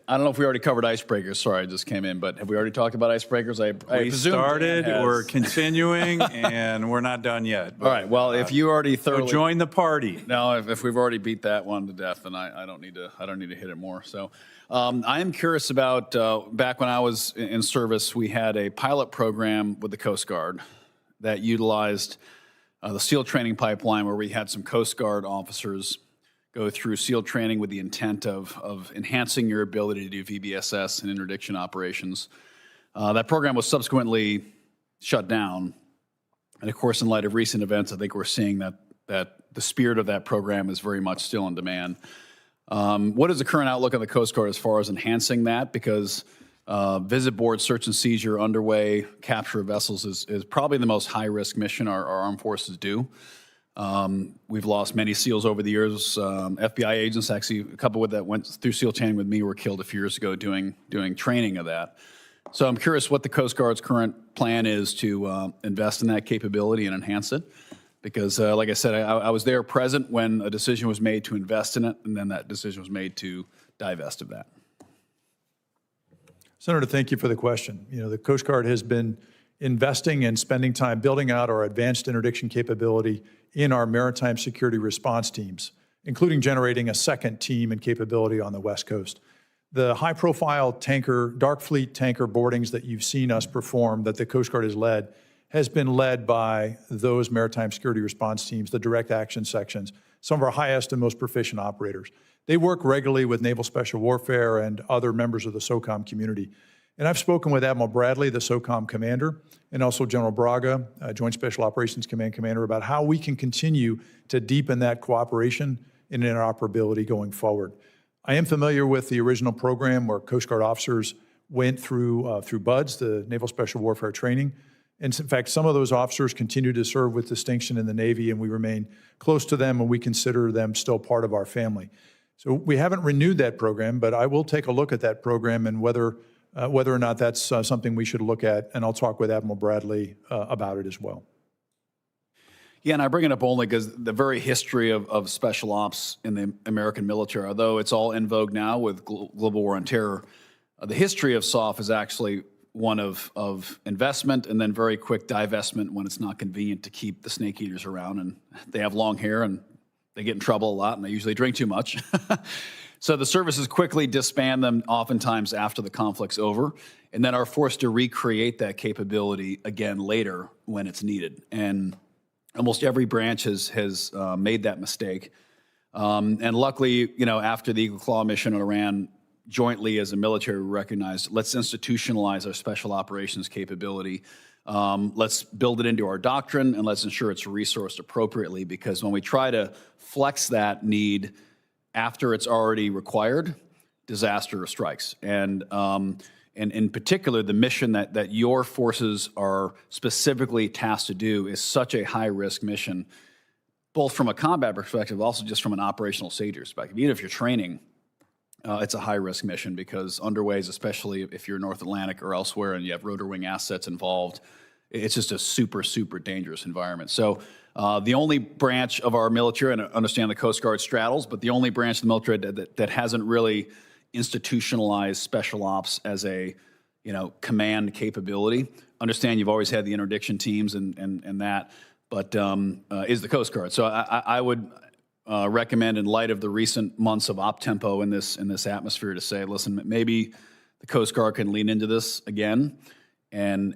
I don't know if we already covered icebreakers. Sorry, I just came in, but have we already talked about icebreakers? I We presume started, Dan has. we're continuing, and we're not done yet. All right. Well, if you already So thoroughly join the party. no, if we've already beat that one to death, then I don't need to hit it more. So, I am curious about back when I was in service, we had a pilot program with the Coast Guard that utilized the SEAL training pipeline, where we had some Coast Guard officers go through SEAL training with the intent of enhancing your ability to do VBSS and interdiction operations. That program was subsequently shut down. And of course, in light of recent events, I think we're seeing that the spirit of that program is very much still in demand. What is the current outlook on the Coast Guard as far as enhancing that? Because visit board search and seizure underway, capture of vessels is probably the most high-risk mission our armed forces do. We've lost many SEALs over the years. FBI agents, actually, a couple that went through SEAL training with me were killed a few years ago doing training of that. So I'm curious what the Coast Guard's current plan is to invest in that capability and enhance it. Because, like I said, I was there present when a decision was made to invest in it, and then that decision was made to divest of that. Senator, thank you for the question. You know, the Coast Guard has been investing and spending time building out our advanced interdiction capability in our maritime security response teams, including generating a second team and capability on the West Coast. The high-profile tanker, dark fleet tanker boardings that you've seen us perform, that the Coast Guard has led, has been led by those maritime security response teams, the direct action sections, some of our highest and most proficient operators. They work regularly with Naval Special Warfare and other members of the SOCOM community. And I've spoken with Admiral Bradley, the SOCOM commander, and also General Braga, Joint Special Operations Command commander, about how we can continue to deepen that cooperation and interoperability going forward. I am familiar with the original program where Coast Guard officers went through BUDS, the Naval Special Warfare Training. And in fact, some of those officers continue to serve with distinction in the Navy, and we remain close to them, and we consider them still part of our family. So we haven't renewed that program, but I will take a look at that program and whether or not that's something we should look at, and I'll talk with Admiral Bradley about it as well. Yeah, and I bring it up only because the very history of special ops in the American military, although it's all in vogue now with global war on terror, the history of SOF is actually one of investment and then very quick divestment when it's not convenient to keep the snake eaters around. And they have long hair and they get in trouble a lot and they usually drink too much. So the services quickly disband them oftentimes after the conflict's over and then are forced to recreate that capability again later when it's needed. And almost every branch has made that mistake. And luckily, you know, after the Eagle Claw mission in Iran, jointly as a military, we recognized, let's institutionalize our special operations capability. Let's build it into our doctrine, and let's ensure it's resourced appropriately, because when we try to flex that need after it's already required, disaster strikes. And in particular, the mission that your forces are specifically tasked to do is such a high-risk mission, both from a combat perspective, also just from an operational safety perspective. Even if you're training, it's a high-risk mission because underways, especially if you're North Atlantic or elsewhere and you have rotor wing assets involved, it's just a super, super dangerous environment. So the only branch of our military, and I understand the Coast Guard straddles, but the only branch of the military that hasn't really institutionalized special ops as a, you know, command capability. Understand you've always had the interdiction teams and that, but is the Coast Guard. So I would recommend, in light of the recent months of op tempo in this atmosphere, to say, listen, maybe the Coast Guard can lean into this again and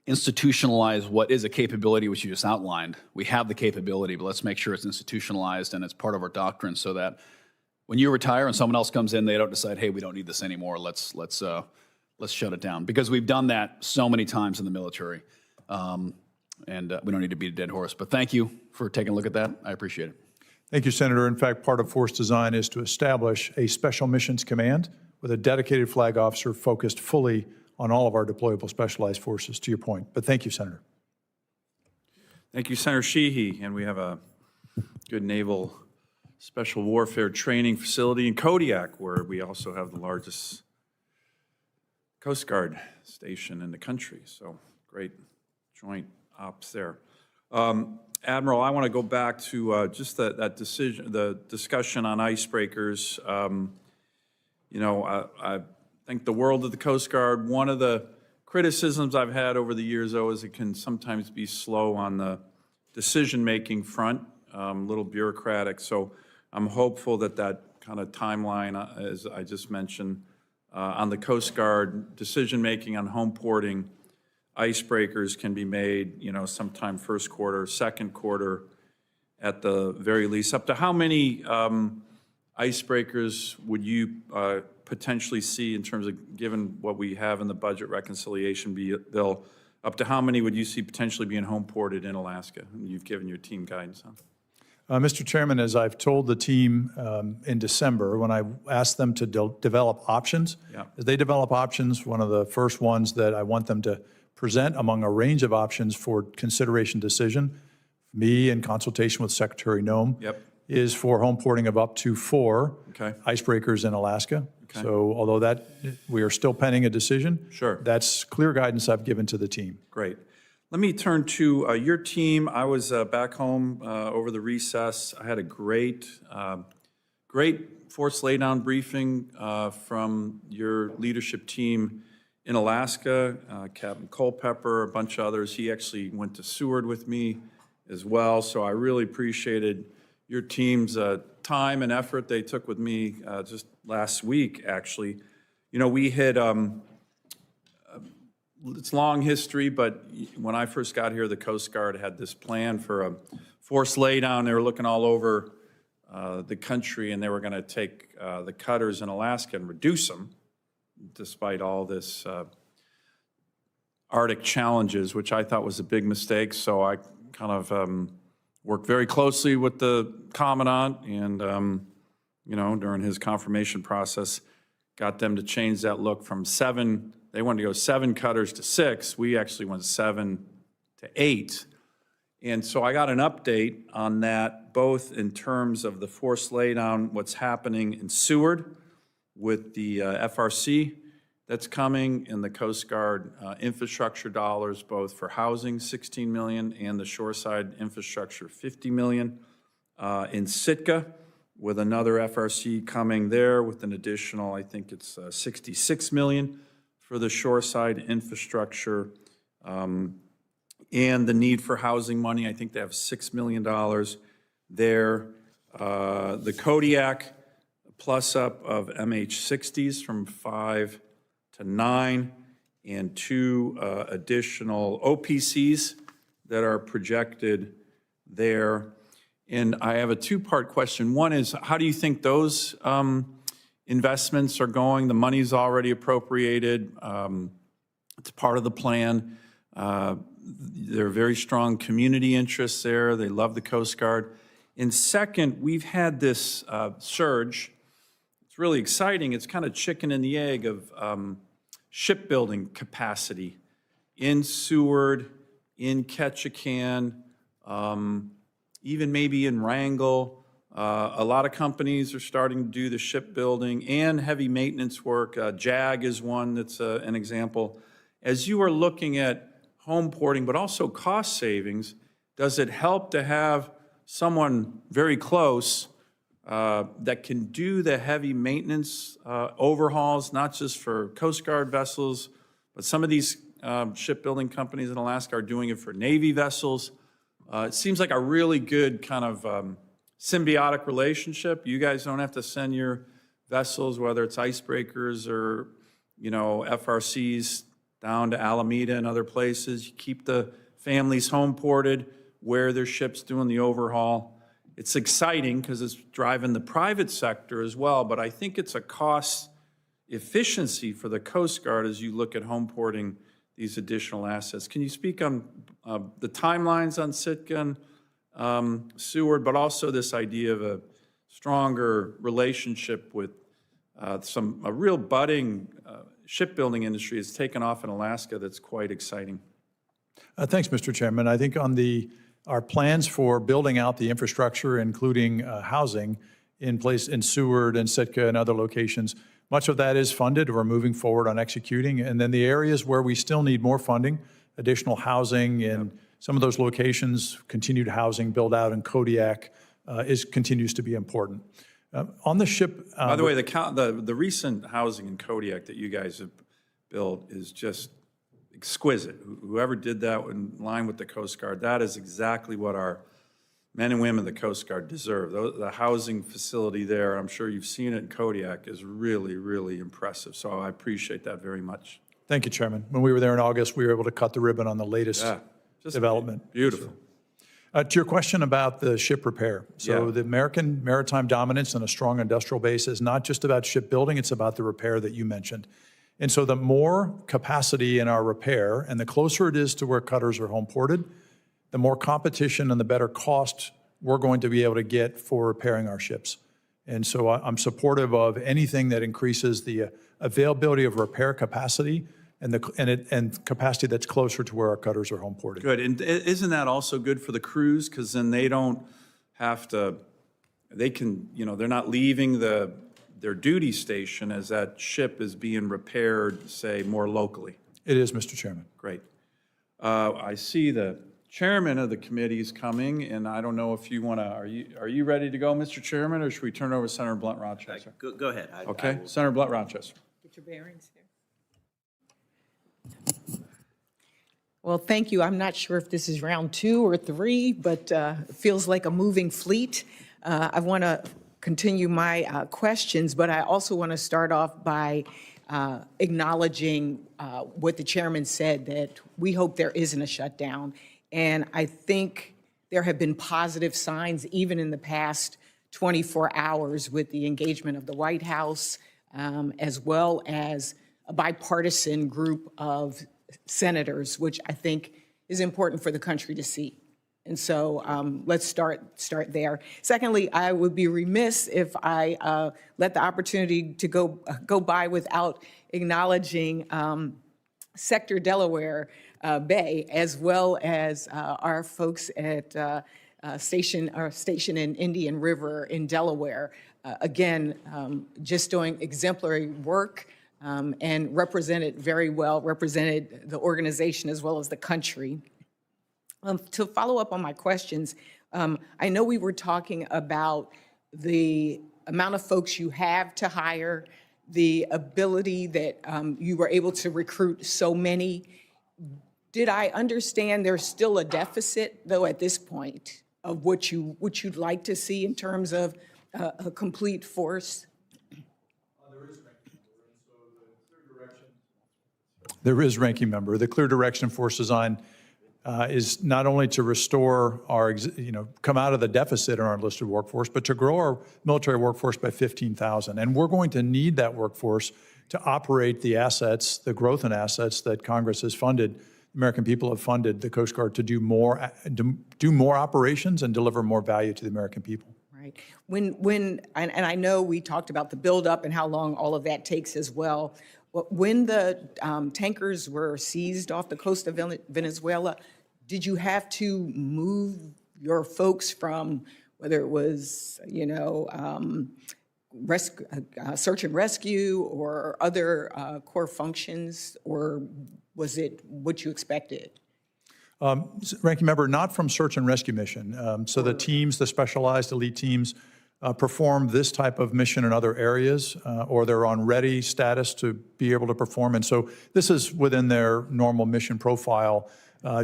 institutionalize what is a capability which you just outlined. We have the capability, but let's make sure it's institutionalized and it's part of our doctrine, so that when you retire and someone else comes in, they don't decide, hey, we don't need this anymore. Let's shut it down, because we've done that so many times in the military. And we don't need to beat a dead horse. But thank you for taking a look at that. I appreciate it. Thank you, Senator. In fact, part of force design is to establish a special missions command with a dedicated flag officer focused fully on all of our deployable specialized forces, to your point. But thank you, Senator. Thank you, Senator Sheehy. And we have a good naval special warfare training facility in Kodiak, where we also have the largest Coast Guard station in the country. So great joint ops there. Admiral, I want to go back to just that decision, the discussion on icebreakers. You know, I think the world of the Coast Guard, one of the criticisms I've had over the years, though, is it can sometimes be slow on the decision-making front, a little bureaucratic. So I'm hopeful that kind of timeline, as I just mentioned, on the Coast Guard, decision-making on home porting, icebreakers can be made, you know, sometime first quarter, second quarter at the very least. Up to how many icebreakers would you potentially see in terms of, given what we have in the budget reconciliation bill, up to how many would you see potentially being home ported in Alaska? You've given your team guidance on. Mr. Chairman, as I've told the team in December, when I asked them to develop options, as they develop options, one of the first ones that I want them to present among a range of options for consideration decision, me in consultation with Secretary Nome, is for home porting of up to 4 icebreakers in Alaska. So although that we are still pending a decision, that's clear guidance I've given to the team. Great. Let me turn to your team. I was back home over the recess. I had a great force laydown briefing from your leadership team in Alaska, Captain Culpepper, a bunch of others. He actually went to Seward with me as well, so I really appreciated your team's time and effort they took with me just last week, actually. You know, we had, it's long history, but when I first got here, the Coast Guard had this plan for a force laydown. They were looking all over the country, and they were going to take the cutters in Alaska and reduce them, despite all this Arctic challenges, which I thought was a big mistake. So I kind of worked very closely with the Commandant and, during his confirmation process, got them to change that look from 7, they wanted to go 7 cutters to 6. We actually went 7 to 8. And so I got an update on that, both in terms of the force laydown, what's happening in Seward with the FRC that's coming, and the Coast Guard infrastructure dollars, both for housing, $16 million, and the shoreside infrastructure, $50 million. In Sitka, with another FRC coming there with an additional, I think it's $66 million for the shoreside infrastructure. And the need for housing money, I think they have $6 million there. The Kodiak plus up of MH-60s from 5 to 9, and 2 additional OPCs that are projected there. And I have a 2-part question. One is, how do you think those investments are going? The money's already appropriated. It's part of the plan. There are very strong community interests there. They love the Coast Guard. And second, we've had this surge. It's really exciting. It's kind of chicken and the egg of shipbuilding capacity in Seward, in Ketchikan, even maybe in Wrangell. A lot of companies are starting to do the shipbuilding and heavy maintenance work. JAG is one that's an example. As you are looking at home porting, but also cost savings, does it help to have someone very close that can do the heavy maintenance overhauls, not just for Coast Guard vessels, but some of these shipbuilding companies in Alaska are doing it for Navy vessels? It seems like a really good kind of symbiotic relationship. You guys don't have to send your vessels, whether it's icebreakers or, FRCs, down to Alameda and other places. You keep the families home ported where their ship's doing the overhaul. It's exciting because it's driving the private sector as well, but I think it's a cost efficiency for the Coast Guard as you look at home porting these additional assets. Can you speak on the timelines on Sitka and Seward, but also this idea of a stronger relationship with a real budding shipbuilding industry has taken off in Alaska that's quite exciting? Thanks, Mr. Chairman. I think on our plans for building out the infrastructure, including housing in place in Seward and Sitka and other locations, much of that is funded. We're moving forward on executing. And then the areas where we still need more funding, additional housing in some of those locations, continued housing build out in Kodiak continues to be important. On the ship. By the way, the recent housing in Kodiak that you guys have built is just exquisite. Whoever did that in line with the Coast Guard, that is exactly what our men and women of the Coast Guard deserve. The housing facility there, I'm sure you've seen it in Kodiak, is really, really impressive. So I appreciate that very much. Thank you, Chairman. When we were there in August, we were able to cut the ribbon on the latest development. Beautiful. To your question about the ship repair. So the American maritime dominance and a strong industrial base is not just about shipbuilding, it's about the repair that you mentioned. And so the more capacity in our repair and the closer it is to where cutters are home ported, the more competition and the better cost we're going to be able to get for repairing our ships. And so I'm supportive of anything that increases the availability of repair capacity and capacity that's closer to where our cutters are home ported. Good, and isn't that also good for the crews? Because then they don't have to, they can, they're not leaving their duty station as that ship is being repaired, say, more locally. It is, Mr. Chairman. Great. I see the chairman of the committee is coming, and I don't know if you want to, are you ready to go, Mr. Chairman, or should we turn over to Senator Blunt Rochester? Go ahead. Okay, Senator Blunt Rochester. Get your bearings here. Well, thank you. I'm not sure if this is round 2 or 3, but it feels like a moving fleet. I want to continue my questions, but I also want to start off by acknowledging what the chairman said, that we hope there isn't a shutdown. And I think there have been positive signs even in the past 24 hours with the engagement of the White House, as well as a bipartisan group of senators, which I think is important for the country to see. And so let's start there. Secondly, I would be remiss if I let the opportunity to go by without acknowledging Sector Delaware Bay, as well as our folks at station in Indian River in Delaware. Again, just doing exemplary work and represented very well, represented the organization as well as the country. To follow up on my questions, I know we were talking about the amount of folks you have to hire, the ability that you were able to recruit so many. Did I understand there's still a deficit, though, at this point, of what you'd like to see in terms of a complete force? There is, Ranking Member. The clear direction Force Design is not only to restore our, come out of the deficit in our enlisted workforce, but to grow our military workforce by 15,000. And we're going to need that workforce to operate the assets, the growth in assets that Congress has funded. The American people have funded the Coast Guard to do more operations and deliver more value to the American people. Right. And I know we talked about the buildup and how long all of that takes as well. When the tankers were seized off the coast of Venezuela, did you have to move your folks from whether it was, search and rescue or other core functions, or was it what you expected? Ranking Member, not from search and rescue mission. So the teams, the specialized elite teams, perform this type of mission in other areas, or they're on ready status to be able to perform. And so this is within their normal mission profile,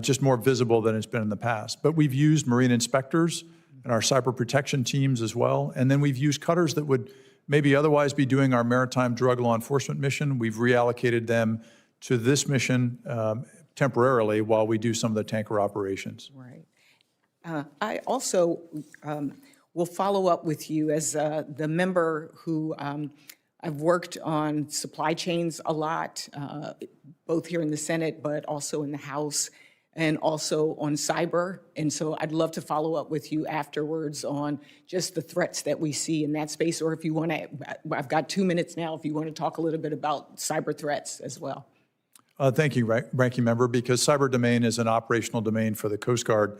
just more visible than it's been in the past. But we've used Marine inspectors and our cyber protection teams as well. And then we've used cutters that would maybe otherwise be doing our maritime drug law enforcement mission. We've reallocated them to this mission temporarily while we do some of the tanker operations. Right. I also will follow up with you as the member who I've worked on supply chains a lot, both here in the Senate, but also in the House, and also on cyber. And so I'd love to follow up with you afterwards on just the threats that we see in that space, or if you want to, I've got 2 minutes now, if you want to talk a little bit about cyber threats as well. Thank you, Ranking Member, because cyber domain is an operational domain for the Coast Guard,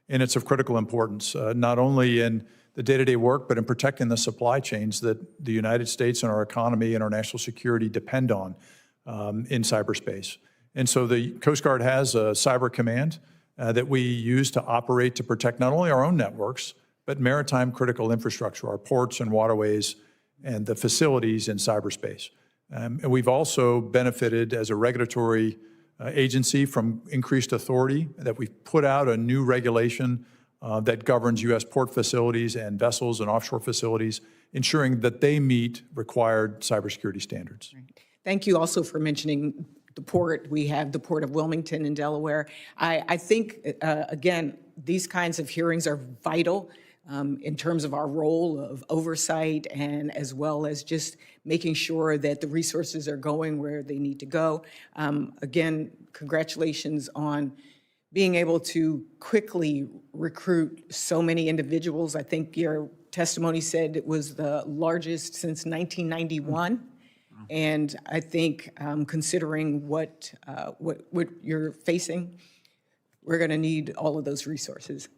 and it's of critical importance, not only in the day-to-day work, but in protecting the supply chains that the United States and our economy and our national security depend on in cyberspace. And so the Coast Guard has a cyber command that we use to operate to protect not only our own networks, but maritime critical infrastructure, our ports and waterways, and the facilities in cyberspace. And we've also benefited as a regulatory agency from increased authority, that we've put out a new regulation that governs U.S. port facilities and vessels and offshore facilities, ensuring that they meet required cybersecurity standards. Right. Thank you also for mentioning the port. We have the Port of Wilmington in Delaware. I think, again, these kinds of hearings are vital in terms of our role of oversight, and as well as just making sure that the resources are going where they need to go. Again, congratulations on being able to quickly recruit so many individuals. I think your testimony said it was the largest since 1991. And I think considering what you're facing, we're going to need all of those resources.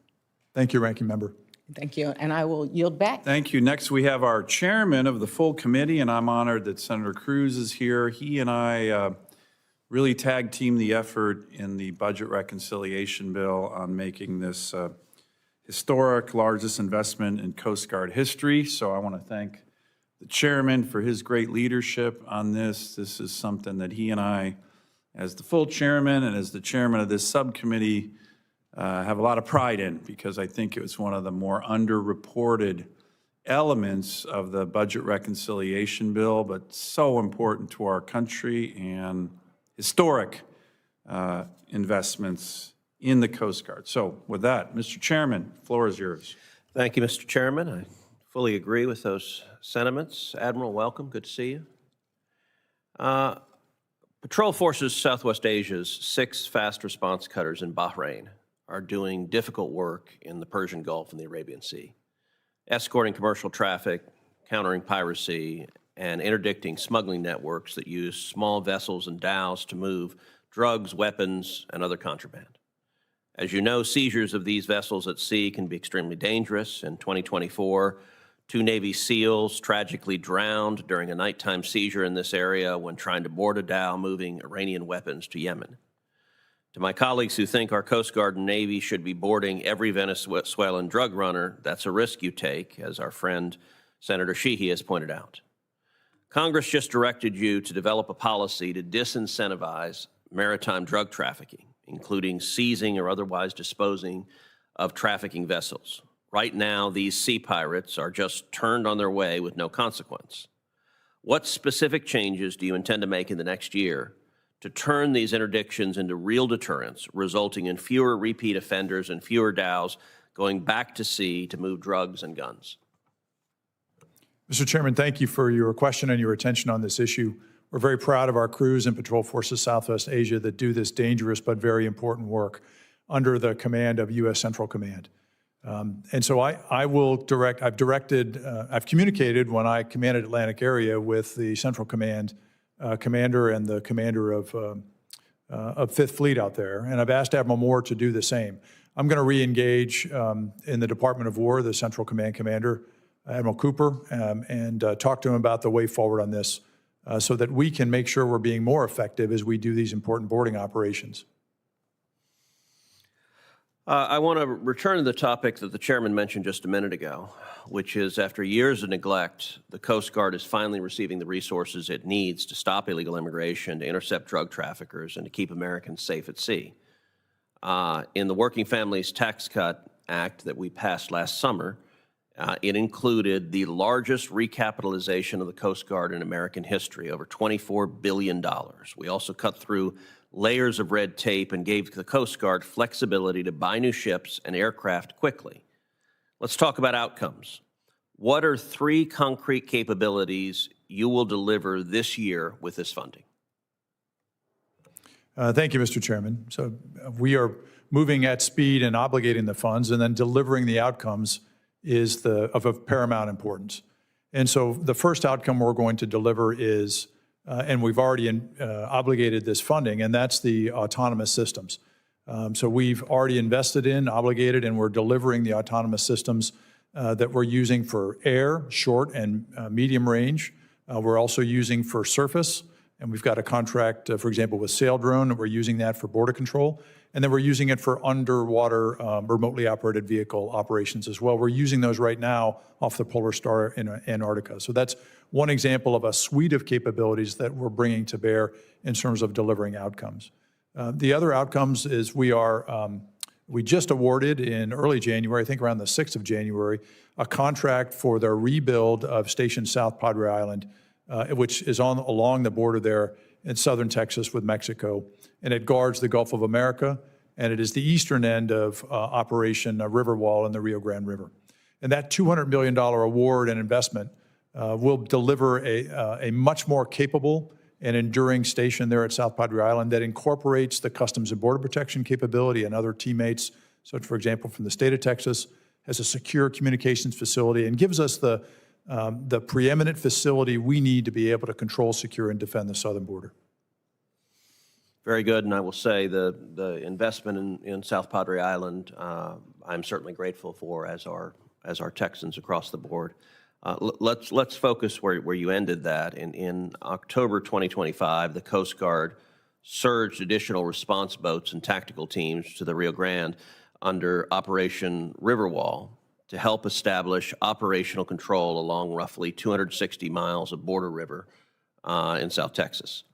Thank you, Ranking Member. Thank you, and I will yield back. Thank you. Next, we have our chairman of the full committee, and I'm honored that Senator Cruz is here. He and I really tag team the effort in the budget reconciliation bill on making this historic, largest investment in Coast Guard history. So I want to thank the chairman for his great leadership on this. This is something that he and I, as the full chairman and as the chairman of this subcommittee, have a lot of pride in, because I think it was one of the more underreported elements of the budget reconciliation bill, but so important to our country, and historic investments in the Coast Guard. So with that, Mr. Chairman, the floor is yours. Thank you, Mr. Chairman. I fully agree with those sentiments. Admiral, welcome. Good to see you. Patrol Forces Southwest Asia's 6 fast response cutters in Bahrain are doing difficult work in the Persian Gulf and the Arabian Sea, escorting commercial traffic, countering piracy, and interdicting smuggling networks that use small vessels and dhows to move drugs, weapons, and other contraband. As you know, seizures of these vessels at sea can be extremely dangerous. In 2024, 2 Navy SEALs tragically drowned during a nighttime seizure in this area when trying to board a dhow moving Iranian weapons to Yemen. To my colleagues who think our Coast Guard and Navy should be boarding every Venezuelan drug runner, that's a risk you take, as our friend Senator Sheehy has pointed out. Congress just directed you to develop a policy to disincentivize maritime drug trafficking, including seizing or otherwise disposing of trafficking vessels. Right now, these sea pirates are just turned on their way with no consequence. What specific changes do you intend to make in the next year to turn these interdictions into real deterrents, resulting in fewer repeat offenders and fewer dhows going back to sea to move drugs and guns? Mr. Chairman, thank you for your question and your attention on this issue. We're very proud of our crews and Patrol Forces Southwest Asia that do this dangerous but very important work under the command of U.S. Central Command. And so I've communicated when I commanded Atlantic area with the Central Command commander and the commander of Fifth Fleet out there, and I've asked Admiral Moore to do the same. I'm going to re-engage in the Department of War, the Central Command commander, Admiral Cooper, and talk to him about the way forward on this so that we can make sure we're being more effective as we do these important boarding operations. I want to return to the topic that the chairman mentioned just a minute ago, which is after years of neglect, the Coast Guard is finally receiving the resources it needs to stop illegal immigration, to intercept drug traffickers, and to keep Americans safe at sea. In the Working Families Tax Cut Act that we passed last summer, it included the largest recapitalization of the Coast Guard in American history, over $24 billion. We also cut through layers of red tape and gave the Coast Guard flexibility to buy new ships and aircraft quickly. Let's talk about outcomes. What are 3 concrete capabilities you will deliver this year with this funding? Thank you, Mr. Chairman. So we are moving at speed and obligating the funds, and then delivering the outcomes is of paramount importance. And so the first outcome we're going to deliver is, and we've already obligated this funding, and that's the autonomous systems. So we've already invested in, obligated, and we're delivering the autonomous systems that we're using for air, short and medium range. We're also using for surface, and we've got a contract, for example, with Sail Drone, and we're using that for border control. And then we're using it for underwater remotely operated vehicle operations as well. We're using those right now off the Polar Star in Antarctica. So that's one example of a suite of capabilities that we're bringing to bear in terms of delivering outcomes. The other outcomes is we just awarded in early January, I think around the 6th of January, a contract for the rebuild of Station South Padre Island, which is along the border there in southern Texas with Mexico. And it guards the Gulf of America, and it is the eastern end of Operation Riverwall in the Rio Grande River. And that $200 million award and investment will deliver a much more capable and enduring station there at South Padre Island that incorporates the Customs and Border Protection capability and other teammates, such, for example, from the state of Texas, has a secure communications facility and gives us the preeminent facility we need to be able to control, secure, and defend the southern border. Very good, and I will say the investment in South Padre Island, I'm certainly grateful for, as are Texans across the board. Let's focus where you ended that. In October 2025, the Coast Guard surged additional response boats and tactical teams to the Rio Grande under Operation Riverwall to help establish operational control along roughly 260 miles of border river in South Texas.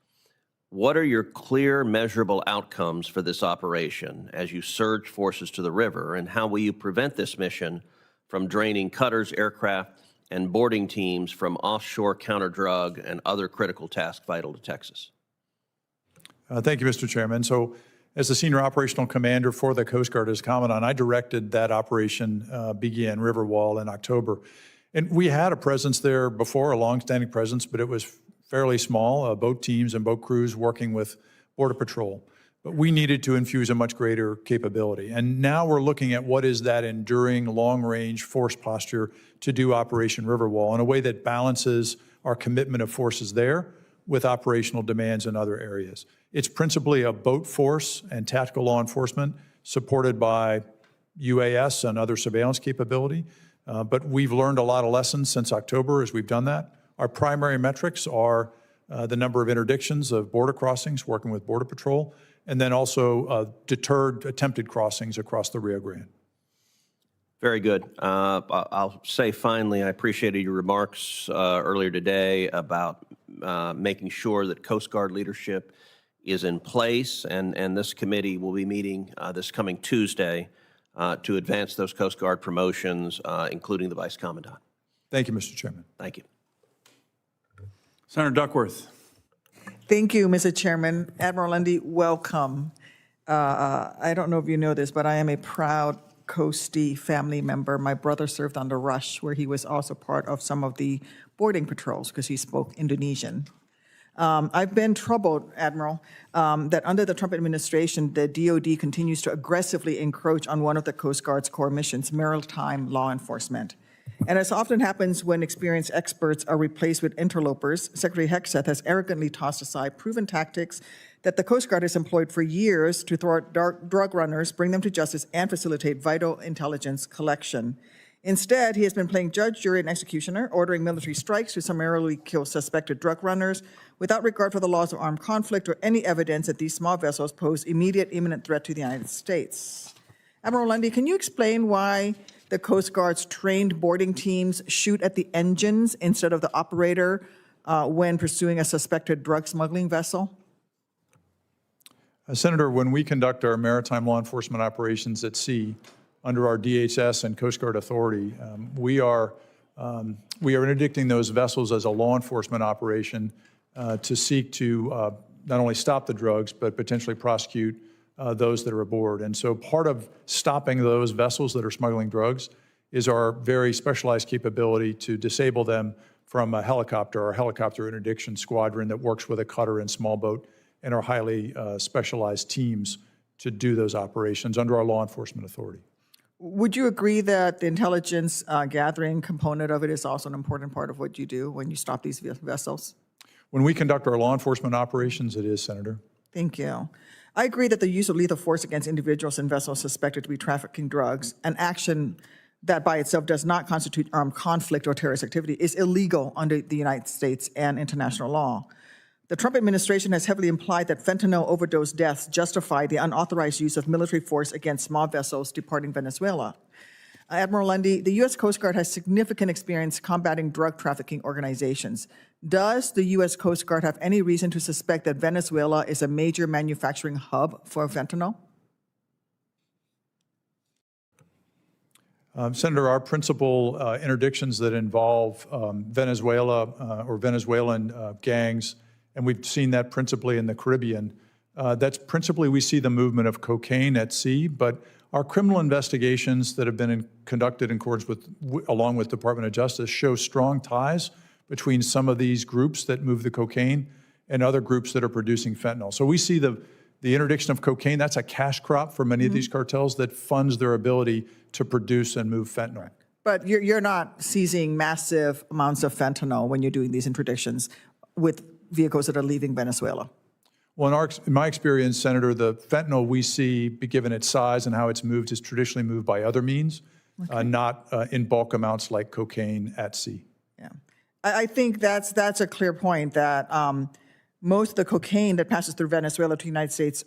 What are your clear, measurable outcomes for this operation as you surge forces to the river, and how will you prevent this mission from draining cutters, aircraft, and boarding teams from offshore counter-drug and other critical tasks vital to Texas? Thank you, Mr. Chairman. So as the Senior Operational Commander for the Coast Guard, as Commandant, I directed that operation begin Riverwall in October. And we had a presence there before, a longstanding presence, but it was fairly small, boat teams and boat crews working with Border Patrol. But we needed to infuse a much greater capability. And now we're looking at what is that enduring long-range force posture to do Operation Riverwall in a way that balances our commitment of forces there with operational demands in other areas. It's principally a boat force and tactical law enforcement supported by UAS and other surveillance capability. But we've learned a lot of lessons since October as we've done that. Our primary metrics are the number of interdictions of border crossings, working with Border Patrol, and then also deterred attempted crossings across the Rio Grande. Very good. I'll say finally, I appreciated your remarks earlier today about making sure that Coast Guard leadership is in place, and this committee will be meeting this coming Tuesday to advance those Coast Guard promotions, including the Vice Commandant. Thank you, Mr. Chairman. Thank you. Senator Duckworth. Thank you, Mr. Chairman. Admiral Lunday, welcome. I don't know if you know this, but I am a proud Coastie family member. My brother served on the Rush, where he was also part of some of the boarding patrols because he spoke Indonesian. I've been troubled, Admiral, that under the Trump administration, the DoD continues to aggressively encroach on one of the Coast Guard's core missions, maritime law enforcement. And as often happens when experienced experts are replaced with interlopers, Secretary Hegseth has arrogantly tossed aside proven tactics that the Coast Guard has employed for years to thwart drug runners, bring them to justice, and facilitate vital intelligence collection. Instead, he has been playing judge, jury, and executioner, ordering military strikes to summarily kill suspected drug runners without regard for the laws of armed conflict or any evidence that these small vessels pose immediate imminent threat to the United States. Admiral Lunday, can you explain why the Coast Guard's trained boarding teams shoot at the engines instead of the operator when pursuing a suspected drug smuggling vessel? Senator, when we conduct our maritime law enforcement operations at sea under our DHS and Coast Guard authority, we are interdicting those vessels as a law enforcement operation to seek to not only stop the drugs, but potentially prosecute those that are aboard. And so part of stopping those vessels that are smuggling drugs is our very specialized capability to disable them from a helicopter, our helicopter interdiction squadron that works with a cutter and small boat and our highly specialized teams to do those operations under our law enforcement authority. Would you agree that the intelligence gathering component of it is also an important part of what you do when you stop these vessels? When we conduct our law enforcement operations, it is, Senator. Thank you. I agree that the use of lethal force against individuals and vessels suspected to be trafficking drugs, an action that by itself does not constitute armed conflict or terrorist activity, is illegal under the United States and international law. The Trump administration has heavily implied that fentanyl overdose deaths justify the unauthorized use of military force against small vessels departing Venezuela. Admiral Lunday, the U.S. Coast Guard has significant experience combating drug trafficking organizations. Does the U.S. Coast Guard have any reason to suspect that Venezuela is a major manufacturing hub for fentanyl? Senator, our principal interdictions that involve Venezuela or Venezuelan gangs, and we've seen that principally in the Caribbean, that's principally we see the movement of cocaine at sea, but our criminal investigations that have been conducted in accordance with, along with Department of Justice, show strong ties between some of these groups that move the cocaine and other groups that are producing fentanyl. So we see the interdiction of cocaine, that's a cash crop for many of these cartels that funds their ability to produce and move fentanyl. But you're not seizing massive amounts of fentanyl when you're doing these interdictions with vehicles that are leaving Venezuela. Well, in my experience, Senator, the fentanyl we see, given its size and how it's moved, is traditionally moved by other means, not in bulk amounts like cocaine at sea. Yeah, I think that's a clear point that most of the cocaine that passes through Venezuela to the United States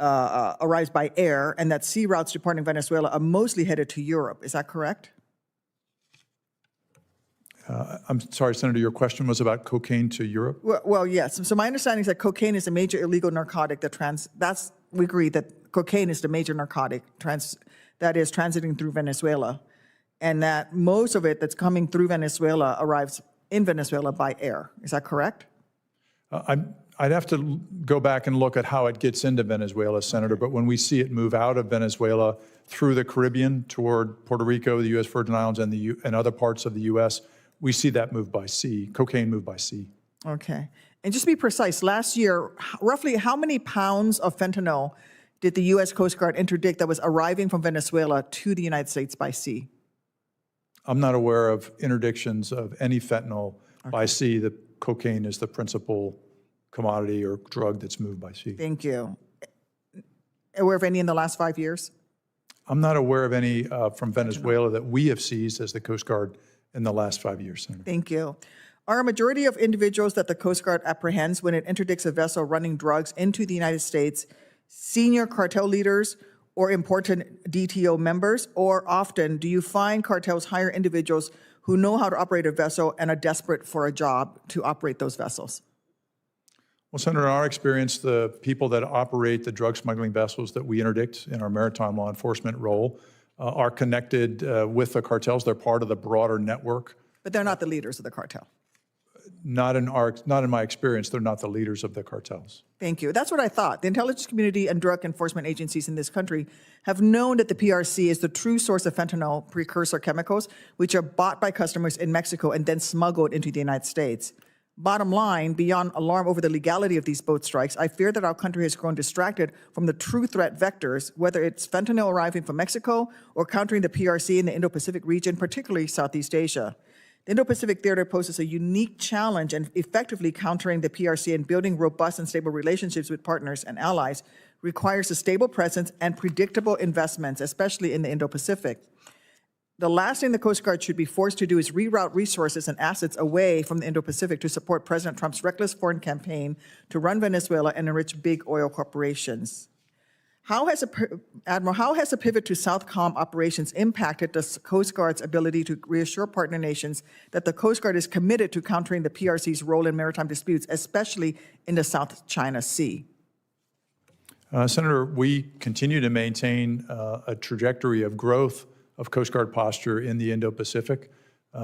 arrives by air, and that sea routes departing Venezuela are mostly headed to Europe. Is that correct? I'm sorry, Senator, your question was about cocaine to Europe? Well, yes. So my understanding is that cocaine is a major illegal narcotic we agree that cocaine is the major narcotic that is transiting through Venezuela, and that most of it that's coming through Venezuela arrives in Venezuela by air. Is that correct? I'd have to go back and look at how it gets into Venezuela, Senator, but when we see it move out of Venezuela through the Caribbean toward Puerto Rico, the U.S. Virgin Islands, and other parts of the U.S., we see that move by sea, cocaine move by sea. Okay. And just to be precise, last year, roughly how many pounds of fentanyl did the U.S. Coast Guard interdict that was arriving from Venezuela to the United States by sea? I'm not aware of interdictions of any fentanyl by sea. The cocaine is the principal commodity or drug that's moved by sea. Thank you. Aware of any in the last 5 years? I'm not aware of any from Venezuela that we have seized as the Coast Guard in the last 5 years, Senator. Thank you. Are a majority of individuals that the Coast Guard apprehends when it interdicts a vessel running drugs into the United States senior cartel leaders or important DTO members? Or often, do you find cartels hire individuals who know how to operate a vessel and are desperate for a job to operate those vessels? Well, Senator, in our experience, the people that operate the drug smuggling vessels that we interdict in our maritime law enforcement role are connected with the cartels. They're part of the broader network. But they're not the leaders of the cartel. Not in my experience, they're not the leaders of the cartels. Thank you. That's what I thought. The intelligence community and drug enforcement agencies in this country have known that the PRC is the true source of fentanyl precursor chemicals, which are bought by customers in Mexico and then smuggled into the United States. Bottom line, beyond alarm over the legality of these boat strikes, I fear that our country has grown distracted from the true threat vectors, whether it's fentanyl arriving from Mexico or countering the PRC in the Indo-Pacific region, particularly Southeast Asia. The Indo-Pacific theater poses a unique challenge in effectively countering the PRC and building robust and stable relationships with partners and allies requires a stable presence and predictable investments, especially in the Indo-Pacific. The last thing the Coast Guard should be forced to do is reroute resources and assets away from the Indo-Pacific to support President Trump's reckless foreign campaign to run Venezuela and enrich big oil corporations. Admiral, how has a pivot to Southcom operations impacted the Coast Guard's ability to reassure partner nations that the Coast Guard is committed to countering the PRC's role in maritime disputes, especially in the South China Sea? Senator, we continue to maintain a trajectory of growth of Coast Guard posture in the Indo-Pacific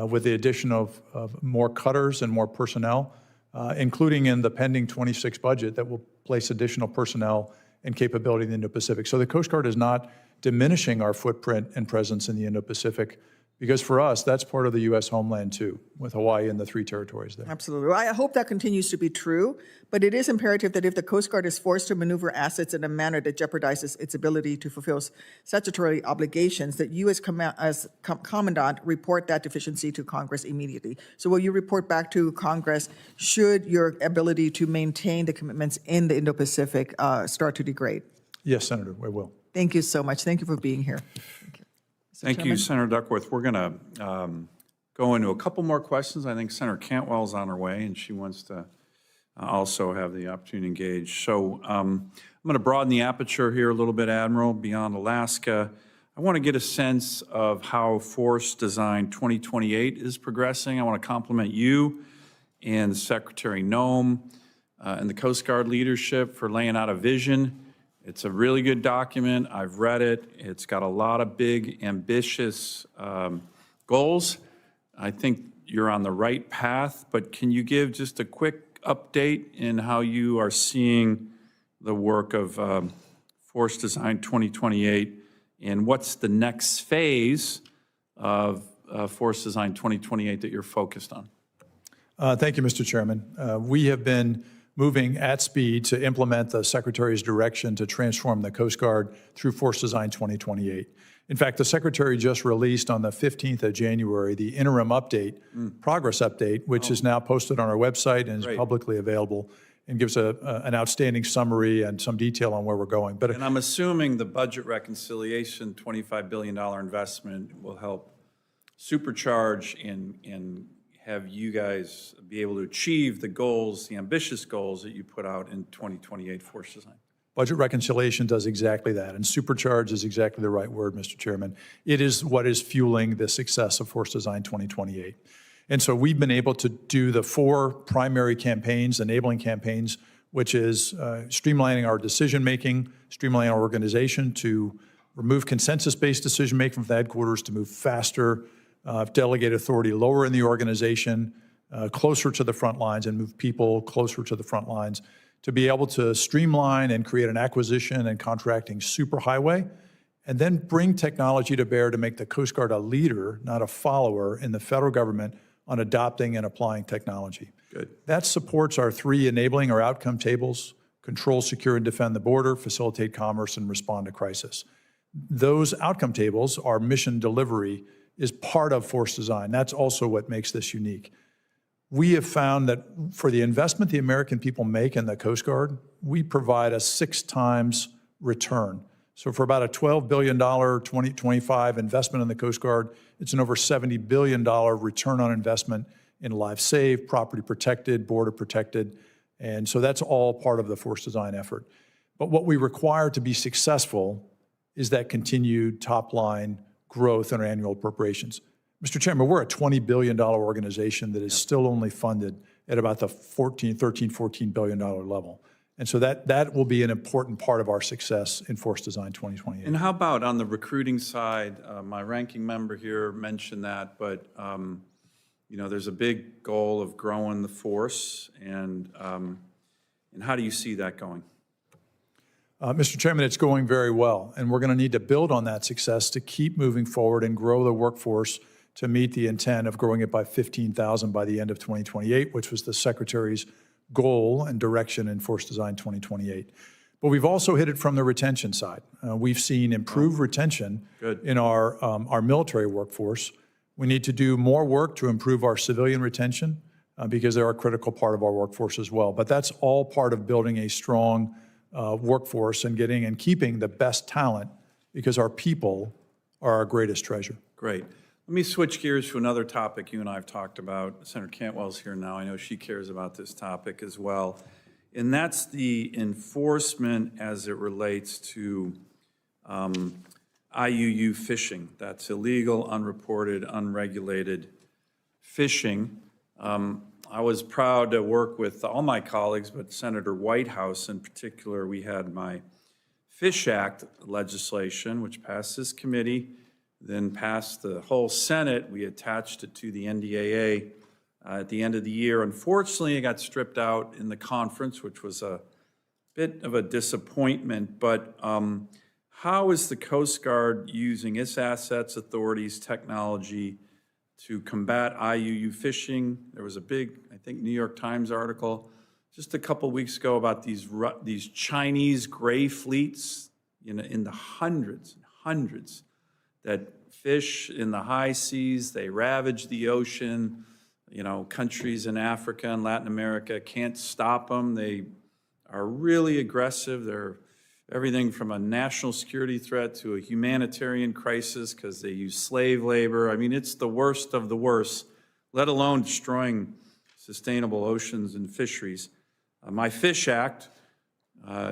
with the addition of more cutters and more personnel, including in the pending 26 budget that will place additional personnel and capability in the Indo-Pacific. So the Coast Guard is not diminishing our footprint and presence in the Indo-Pacific, because for us, that's part of the U.S. homeland too, with Hawaii and the 3 territories there. Absolutely. Well, I hope that continues to be true, but it is imperative that if the Coast Guard is forced to maneuver assets in a manner that jeopardizes its ability to fulfill statutory obligations, that you as Commandant report that deficiency to Congress immediately. So will you report back to Congress should your ability to maintain the commitments in the Indo-Pacific start to degrade? Yes, Senator, we will. Thank you so much. Thank you for being here. Thank you. Thank you, Senator Duckworth. We're going to go into a couple more questions. I think Senator Cantwell's on her way, and she wants to also have the opportunity to engage. So I'm going to broaden the aperture here a little bit, Admiral, beyond Alaska. I want to get a sense of how Force Design 2028 is progressing. I want to compliment you and Secretary Nome and the Coast Guard leadership for laying out a vision. It's a really good document. I've read it. It's got a lot of big, ambitious goals. I think you're on the right path, but can you give just a quick update in how you are seeing the work of Force Design 2028, and what's the next phase of Force Design 2028 that you're focused on? Thank you, Mr. Chairman. We have been moving at speed to implement the Secretary's direction to transform the Coast Guard through Force Design 2028. In fact, the Secretary just released on the 15th of January the interim update, progress update, which is now posted on our website and is publicly available, and gives an outstanding summary and some detail on where we're going. But And I'm assuming the budget reconciliation, $25 billion investment will help supercharge and have you guys be able to achieve the goals, the ambitious goals that you put out in 2028 Force Design. budget reconciliation does exactly that, and supercharge is exactly the right word, Mr. Chairman. It is what is fueling the success of Force Design 2028. And so we've been able to do the 4 primary campaigns, enabling campaigns, which is streamlining our decision-making, streamlining our organization to remove consensus-based decision-making from the headquarters to move faster, delegate authority lower in the organization, closer to the front lines, and move people closer to the front lines to be able to streamline and create an acquisition and contracting superhighway, and then bring technology to bear to make the Coast Guard a leader, not a follower, in the federal government on adopting and applying technology. Good. That supports our 3 enabling or outcome tables: control, secure, and defend the border, facilitate commerce, and respond to crisis. Those outcome tables, our mission delivery, is part of force design. That's also what makes this unique. We have found that for the investment the American people make in the Coast Guard, we provide a 6 times return. So for about a $12 billion 2025 investment in the Coast Guard, it's an over $70 billion return on investment in lives saved, property protected, border protected. And so that's all part of the force design effort. But what we require to be successful is that continued top-line growth in our annual appropriations. Mr. Chairman, we're a $20 billion organization that is still only funded at about the $14 billion level. And so that will be an important part of our success in Force Design 2028. And how about on the recruiting side? My ranking member here mentioned that, but there's a big goal of growing the force, and how do you see that going? Mr. Chairman, it's going very well, and we're going to need to build on that success to keep moving forward and grow the workforce to meet the intent of growing it by 15,000 by the end of 2028, which was the Secretary's goal and direction in Force Design 2028. But we've also hit it from the retention side. We've seen improved retention in our military workforce. We need to do more work to improve our civilian retention because they're a critical part of our workforce as well. But that's all part of building a strong workforce and getting and keeping the best talent, because our people are our greatest treasure. Great. Let me switch gears to another topic you and I have talked about. Senator Cantwell's here now. I know she cares about this topic as well. And that's the enforcement as it relates to IUU fishing. That's illegal, unreported, unregulated fishing. I was proud to work with all my colleagues, but Senator Whitehouse in particular. We had my Fish Act legislation, which passed this committee, then passed the whole Senate. We attached it to the NDAA at the end of the year. Unfortunately, it got stripped out in the conference, which was a bit of a disappointment. But how is the Coast Guard using its assets, authorities, technology to combat IUU fishing? There was a big, I think, New York Times article just a couple weeks ago about these Chinese gray fleets, in the hundreds and hundreds, that fish in the high seas. They ravage the ocean. Countries in Africa and Latin America can't stop them. They are really aggressive. They're everything from a national security threat to a humanitarian crisis because they use slave labor. I mean, it's the worst of the worst, let alone destroying sustainable oceans and fisheries. My Fish Act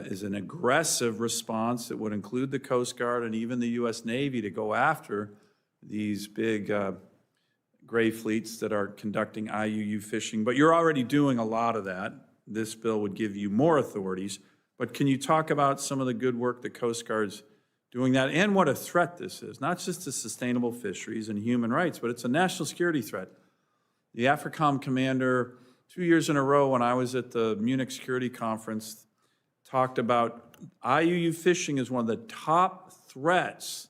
is an aggressive response that would include the Coast Guard and even the U.S. Navy to go after these big gray fleets that are conducting IUU fishing. But you're already doing a lot of that. This bill would give you more authorities. But can you talk about some of the good work the Coast Guard's doing that, and what a threat this is, not just to sustainable fisheries and human rights, but it's a national security threat. The AFRICOM commander, 2 years in a row when I was at the Munich Security Conference, talked about IUU fishing as one of the top threats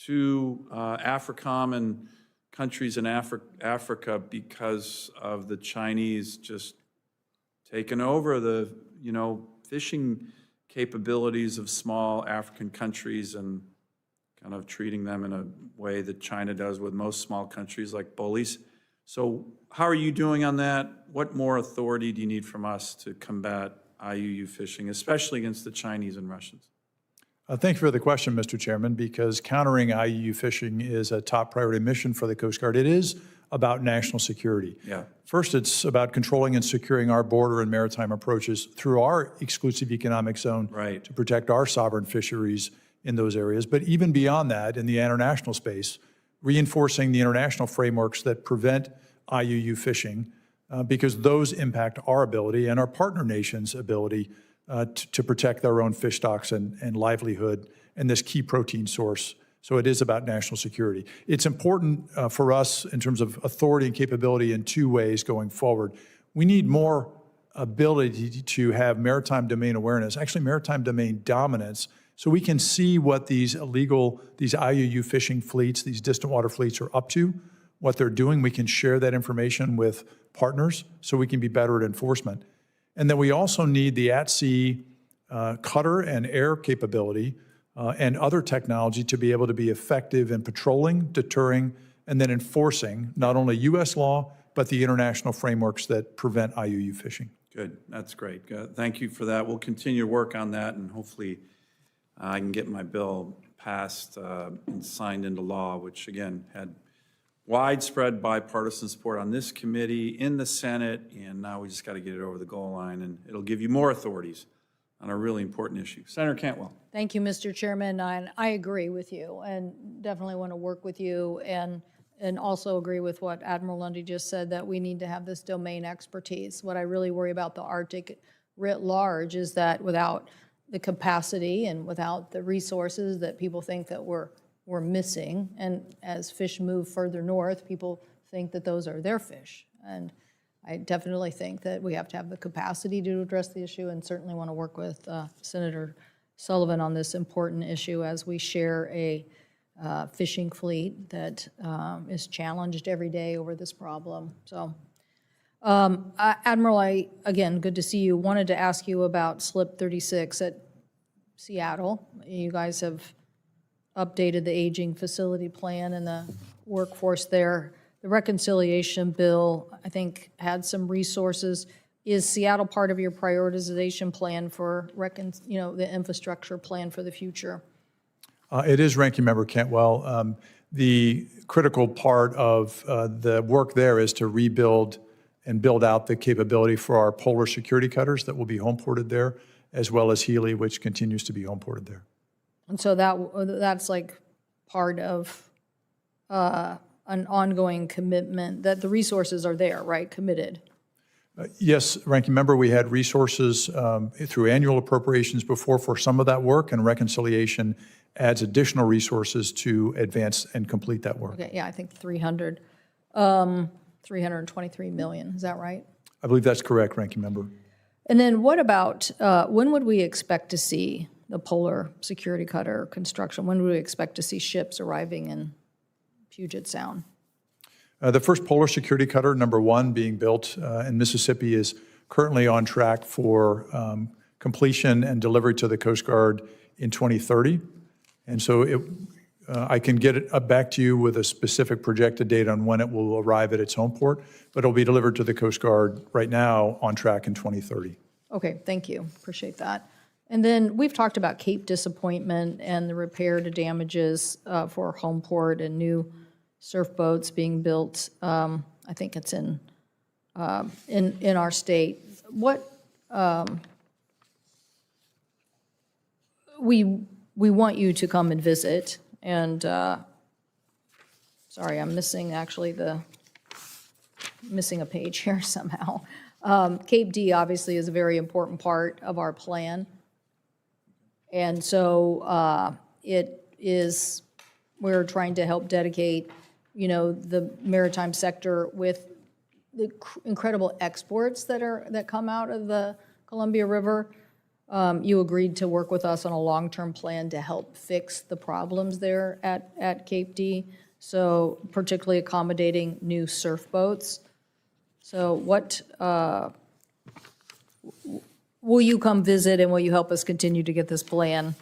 to AFRICOM and countries in Africa because of the Chinese just taking over the, fishing capabilities of small African countries and kind of treating them in a way that China does with most small countries like bullies. So how are you doing on that? What more authority do you need from us to combat IUU fishing, especially against the Chinese and Russians? Thank you for the question, Mr. Chairman, because countering IUU fishing is a top priority mission for the Coast Guard. It is about national security. Yeah. First, it's about controlling and securing our border and maritime approaches through our exclusive economic zone to protect our sovereign fisheries in those areas. But even beyond that, in the international space, reinforcing the international frameworks that prevent IUU fishing, because those impact our ability and our partner nations' ability to protect their own fish stocks and livelihood and this key protein source. So it is about national security. It's important for us in terms of authority and capability in 2 ways going forward. We need more ability to have maritime domain awareness, actually maritime domain dominance, so we can see what these IUU fishing fleets, these distant water fleets are up to, what they're doing. We can share that information with partners so we can be better at enforcement. And then we also need the at-sea cutter and air capability and other technology to be able to be effective in patrolling, deterring, and then enforcing not only U.S. law, but the international frameworks that prevent IUU fishing. Good, that's great. Thank you for that. We'll continue to work on that, and hopefully I can get my bill passed and signed into law, which again had widespread bipartisan support on this committee, in the Senate, and now we just got to get it over the goal line, and it'll give you more authorities on a really important issue. Senator Cantwell. Thank you, Mr. Chairman. I agree with you and definitely want to work with you and also agree with what Admiral Lunday just said, that we need to have this domain expertise. What I really worry about the Arctic writ large is that without the capacity and without the resources that people think that we're missing, and as fish move further north, people think that those are their fish. And I definitely think that we have to have the capacity to address the issue, and certainly want to work with Senator Sullivan on this important issue as we share a fishing fleet that is challenged every day over this problem. So, Admiral, again, good to see you. Wanted to ask you about Slip 36 at Seattle. You guys have updated the aging facility plan and the workforce there. The reconciliation bill, I think, had some resources. Is Seattle part of your prioritization plan for, the infrastructure plan for the future? It is, Ranking Member Cantwell. The critical part of the work there is to rebuild and build out the capability for our polar security cutters that will be home ported there, as well as Healy, which continues to be home ported there. And so that's like part of an ongoing commitment, that the resources are there, right, committed? Yes, Ranking Member, we had resources through annual appropriations before for some of that work, and reconciliation adds additional resources to advance and complete that work. Okay, yeah, I think 323 million, is that right? I believe that's correct, Ranking Member. And then what about, when would we expect to see the polar security cutter construction? When would we expect to see ships arriving in Puget Sound? The first polar security cutter, number 1, being built in Mississippi, is currently on track for completion and delivery to the Coast Guard in 2030. And so I can get it back to you with a specific projected date on when it will arrive at its home port, but it'll be delivered to the Coast Guard right now on track in 2030. Okay, thank you. Appreciate that. And then we've talked about Cape Disappointment and the repair to damages for home port and new surf boats being built. I think it's in our state. What we want you to come and visit, and sorry, I'm missing missing a page here somehow. Cape D obviously is a very important part of our plan, and so we're trying to help dedicate the maritime sector with the incredible exports that come out of the Columbia River. You agreed to work with us on a long-term plan to help fix the problems there at Cape D, so particularly accommodating new surf boats. So what, will you come visit, and will you help us continue to get this plan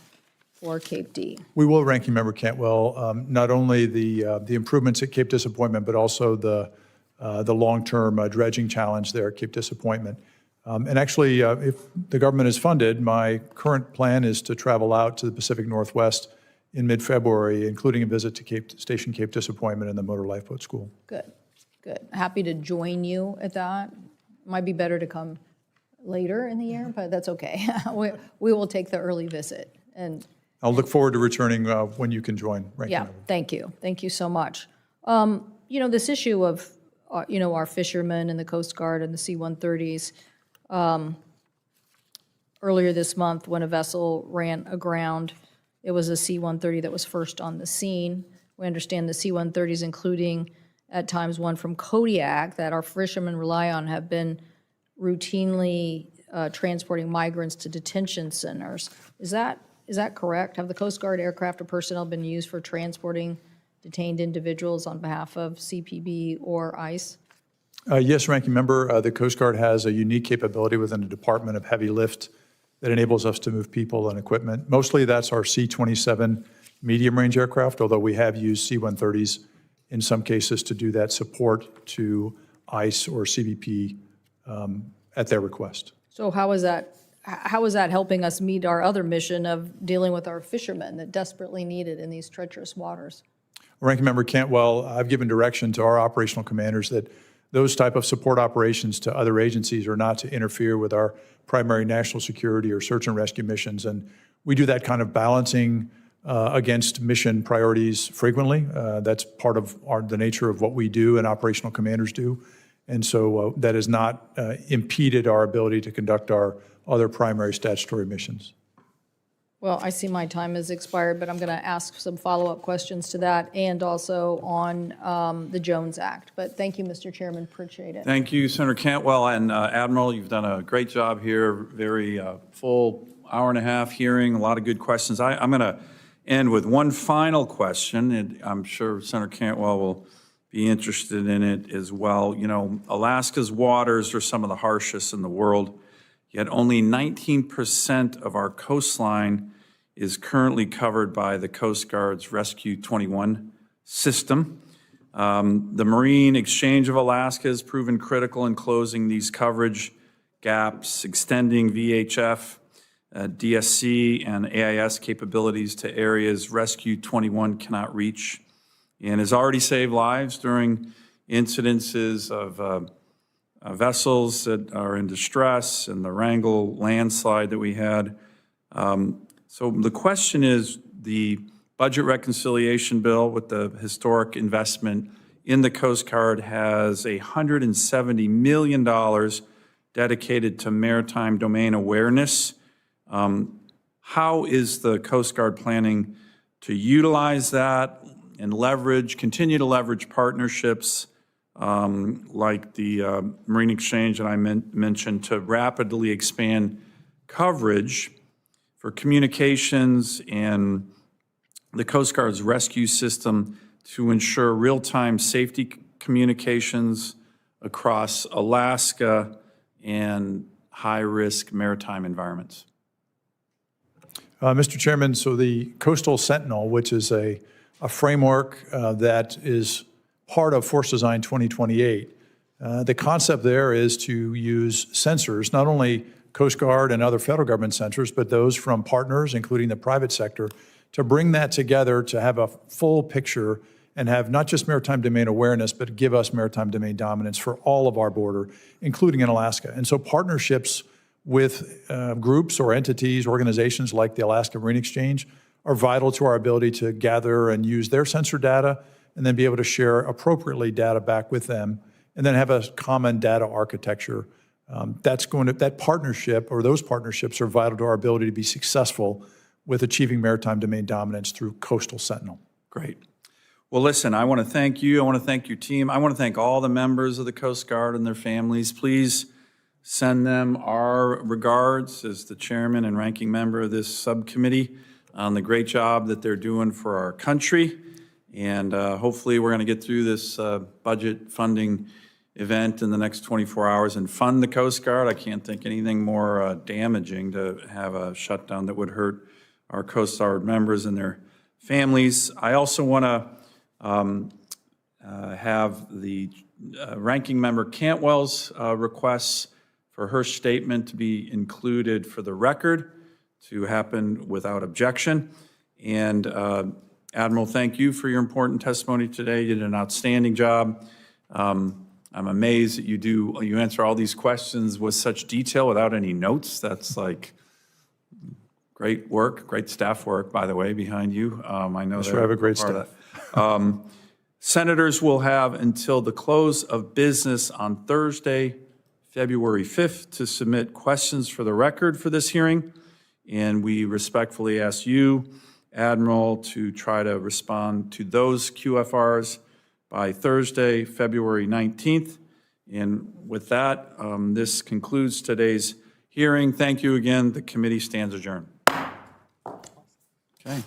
for Cape D? We will, Ranking Member Cantwell, not only the improvements at Cape Disappointment, but also the long-term dredging challenge there at Cape Disappointment. And actually, if the government is funded, my current plan is to travel out to the Pacific Northwest in mid-February, including a visit to Station Cape Disappointment and the Motor Lifeboat School. Good, good. Happy to join you at that. Might be better to come later in the year, but that's okay. We will take the early visit. And I'll look forward to returning when you can join, Ranking Member. Thank you. Thank you so much. This issue of, our fishermen and the Coast Guard and the C-130s, earlier this month when a vessel ran aground, it was a C-130 that was first on the scene. We understand the C-130s, including at times one from Kodiak that our fishermen rely on, have been routinely transporting migrants to detention centers. Is that correct? Have the Coast Guard aircraft or personnel been used for transporting detained individuals on behalf of CPB or ICE? Yes, Ranking Member, the Coast Guard has a unique capability within the Department of Heavy Lift that enables us to move people and equipment. Mostly that's our C-27 medium-range aircraft, although we have used C-130s in some cases to do that support to ICE or CBP at their request. So how is that helping us meet our other mission of dealing with our fishermen that desperately need it in these treacherous waters? Ranking Member Cantwell, I've given direction to our operational commanders that those type of support operations to other agencies are not to interfere with our primary national security or search and rescue missions. And we do that kind of balancing against mission priorities frequently. That's part of the nature of what we do and operational commanders do. And so that has not impeded our ability to conduct our other primary statutory missions. Well, I see my time has expired, but I'm going to ask some follow-up questions to that and also on the Jones Act. But thank you, Mr. Chairman, appreciate it. Thank you, Senator Cantwell, and Admiral, you've done a great job here, very full hour-and-a-half hearing, a lot of good questions. I'm going to end with one final question, and I'm sure Senator Cantwell will be interested in it as well. You know, Alaska's waters are some of the harshest in the world, yet only 19% of our coastline is currently covered by the Coast Guard's Rescue 21 system. The marine exchange of Alaska has proven critical in closing these coverage gaps, extending VHF, DSC, and AIS capabilities to areas Rescue 21 cannot reach, and has already saved lives during incidences of vessels that are in distress and the Wrangell landslide that we had. So the question is, the budget reconciliation bill with the historic investment in the Coast Guard has $170 million dedicated to maritime domain awareness. How is the Coast Guard planning to utilize that and continue to leverage partnerships like the Marine Exchange that I mentioned to rapidly expand coverage for communications and the Coast Guard's rescue system to ensure real-time safety communications across Alaska and high-risk maritime environments? Mr. Chairman, so the Coastal Sentinel, which is a framework that is part of Force Design 2028, the concept there is to use sensors, not only Coast Guard and other federal government sensors, but those from partners, including the private sector, to bring that together to have a full picture and have not just maritime domain awareness, but give us maritime domain dominance for all of our border, including in Alaska. And so partnerships with groups or entities, organizations like the Alaska Marine Exchange are vital to our ability to gather and use their sensor data and then be able to share appropriately data back with them and then have a common data architecture. That partnership or those partnerships are vital to our ability to be successful with achieving maritime domain dominance through Coastal Sentinel. Great. Well, listen, I want to thank you. I want to thank your team. I want to thank all the members of the Coast Guard and their families. Please send them our regards as the chairman and ranking member of this subcommittee on the great job that they're doing for our country. And hopefully we're going to get through this budget funding event in the next 24 hours and fund the Coast Guard. I can't think anything more damaging to have a shutdown that would hurt our Coast Guard members and their families. I also want to have the ranking member Cantwell's requests for her statement to be included for the record to happen without objection. And Admiral, thank you for your important testimony today. You did an outstanding job. I'm amazed that you answer all these questions with such detail without any notes. That's like great work, great staff work, by the way, behind you. I know I have a great staff. Senators will have until the close of business on Thursday, February 5th, to submit questions for the record for this hearing. And we respectfully ask you, Admiral, to try to respond to those QFRs by Thursday, February 19th. And with that, this concludes today's hearing. Thank you again. The committee stands adjourned. Okay.